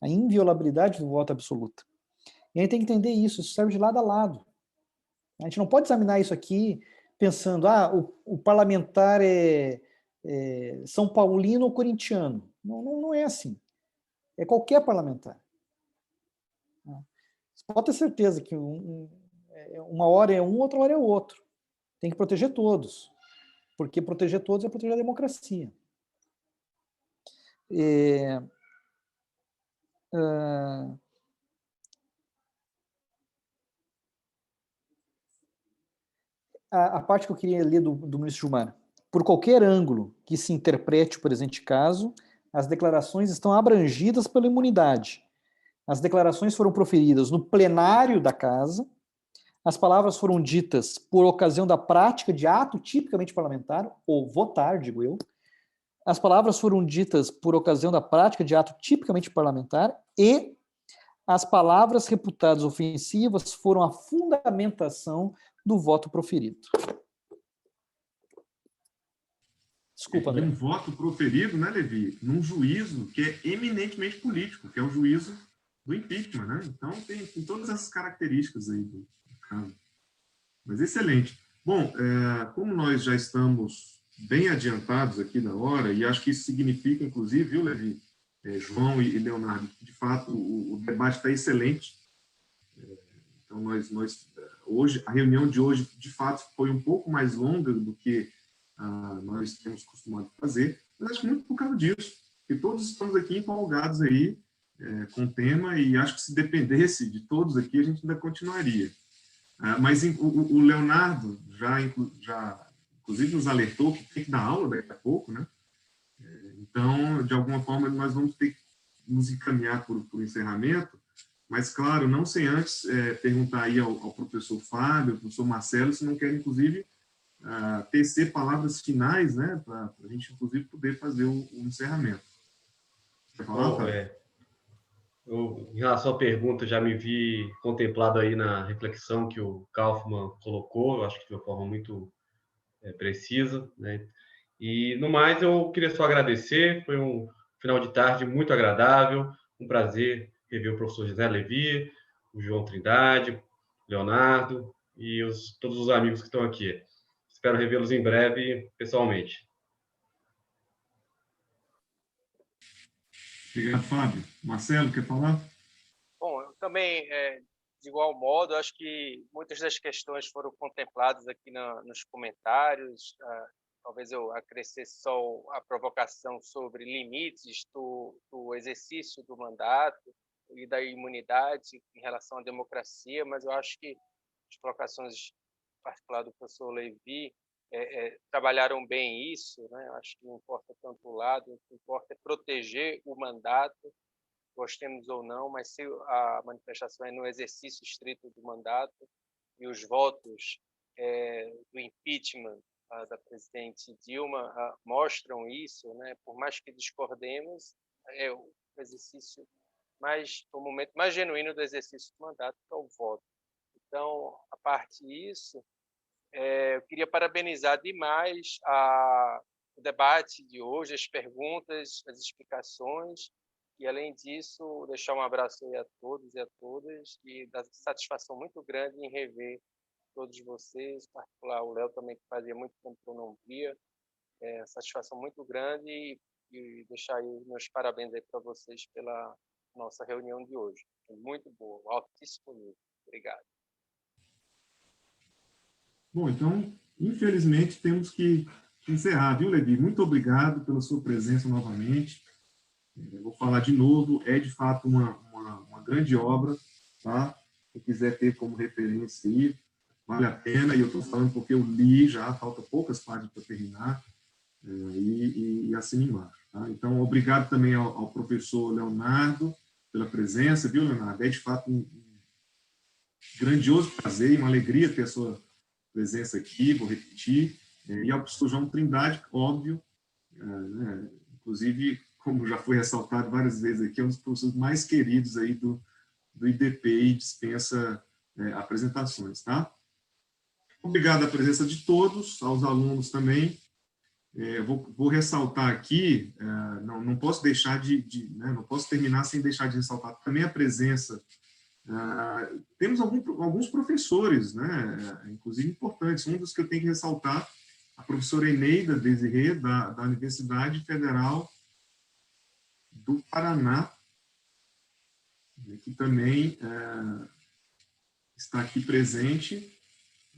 A inviolabilidade do voto é absoluta. E a gente tem que entender isso, isso serve de lado a lado. A gente não pode examinar isso aqui pensando, o parlamentar é São Paulino ou corintiano. Não é assim. É qualquer parlamentar. Você pode ter certeza que uma hora é um, outra hora é outro. Tem que proteger todos. Porque proteger todos é proteger a democracia. A parte que eu queria ler do ministro Gilmar. Por qualquer ângulo que se interprete o presente caso, as declarações estão abrangidas pela imunidade. As declarações foram proferidas no plenário da casa, as palavras foram ditas por ocasião da prática de ato tipicamente parlamentar, ou votar, digo eu. As palavras foram ditas por ocasião da prática de ato tipicamente parlamentar e as palavras reputadas ofensivas foram a fundamentação do voto proferido. Desculpa, André. Um voto proferido, né, Levi, num juízo que é eminentemente político, que é o juízo do impeachment, né? Então, tem todas essas características aí do caso. Mas excelente. Bom, como nós já estamos bem adiantados aqui na hora, e acho que isso significa, inclusive, viu, Levi, João e Leonardo, que de fato o debate está excelente. Então, hoje, a reunião de hoje, de fato, foi um pouco mais longa do que nós temos costumado fazer, mas acho que muito por causa disso, que todos estamos aqui empolgados aí com o tema, e acho que se dependesse de todos aqui, a gente ainda continuaria. Mas o Leonardo já inclusive nos alertou que tem que dar aula daqui a pouco, né? Então, de alguma forma, nós vamos ter que nos encaminhar para o encerramento, mas, claro, não sem antes perguntar aí ao professor Fábio, ao professor Marcelo, se não querem, inclusive, tecer palavras finais, né, para a gente, inclusive, poder fazer o encerramento. Quer falar, Fábio? Em relação à pergunta, já me vi contemplado aí na reflexão que o Kaufmann colocou, eu acho que de uma forma muito precisa, né? E, no mais, eu queria só agradecer, foi um final de tarde muito agradável, um prazer rever o professor José Levi, o João Trindade, o Leonardo e todos os amigos que estão aqui. Espero revê-los em breve, pessoalmente. Obrigado, Fábio. Marcelo, quer falar? Bom, eu também, de igual modo, acho que muitas das questões foram contempladas aqui nos comentários. Talvez eu acrescesse só a provocação sobre limites do exercício do mandato e da imunidade em relação à democracia, mas eu acho que as provocações, em particular do professor Levi, trabalharam bem isso, né? Acho que não importa tanto o lado, o que importa é proteger o mandato, gostemos ou não, mas se a manifestação é no exercício estrito do mandato e os votos do impeachment da presidente Dilma mostram isso, né? Por mais que discordemos, é o exercício o momento mais genuíno do exercício do mandato, que é o voto. Então, a parte disso, eu queria parabenizar demais o debate de hoje, as perguntas, as explicações, e, além disso, deixar um abraço aí a todos e a todas, e dar satisfação muito grande em rever todos vocês, em particular o Léo também, que fazia muito tempo que eu não via. Satisfação muito grande, e deixar aí os meus parabéns aí para vocês pela nossa reunião de hoje. Muito boa, altíssimo nível. Obrigado. Bom, então, infelizmente, temos que encerrar, viu, Levi? Muito obrigado pela sua presença novamente. Vou falar de novo, é de fato uma grande obra, tá? Quem quiser ter como referência aí, vale a pena, e eu estou falando porque eu li já, falta poucas páginas para terminar, e assino embaixo. Tá? Então, obrigado também ao professor Leonardo, pela presença, viu, Leonardo? É, de fato, um grandioso prazer e uma alegria ter a sua presença aqui, vou repetir. E ao professor João Trindade, óbvio, né? Inclusive, como já foi ressaltado várias vezes aqui, é um dos professores mais queridos aí do IDP e dispensa apresentações, tá? Obrigado à presença de todos, aos alunos também. Vou ressaltar aqui, não posso deixar né, não posso terminar sem deixar de ressaltar também a presença. Temos alguns professores, né, inclusive importantes. Um dos que eu tenho que ressaltar, a professora Eneida Desirê, da Universidade Federal do Paraná, que também está aqui presente,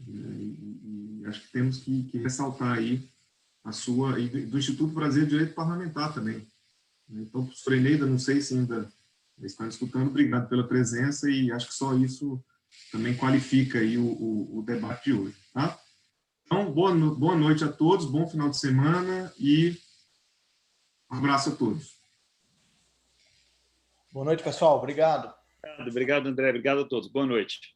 e acho que temos que ressaltar aí a sua, e do Instituto Brasileiro de Direito Parlamentar também. Então, professora Eneida, não sei se ainda está escutando, obrigado pela presença, e acho que só isso também qualifica aí o debate de hoje, tá? Então, boa noite a todos, bom final de semana e um abraço a todos. Boa noite, pessoal. Obrigado. Obrigado, André. Obrigado a todos. Boa noite.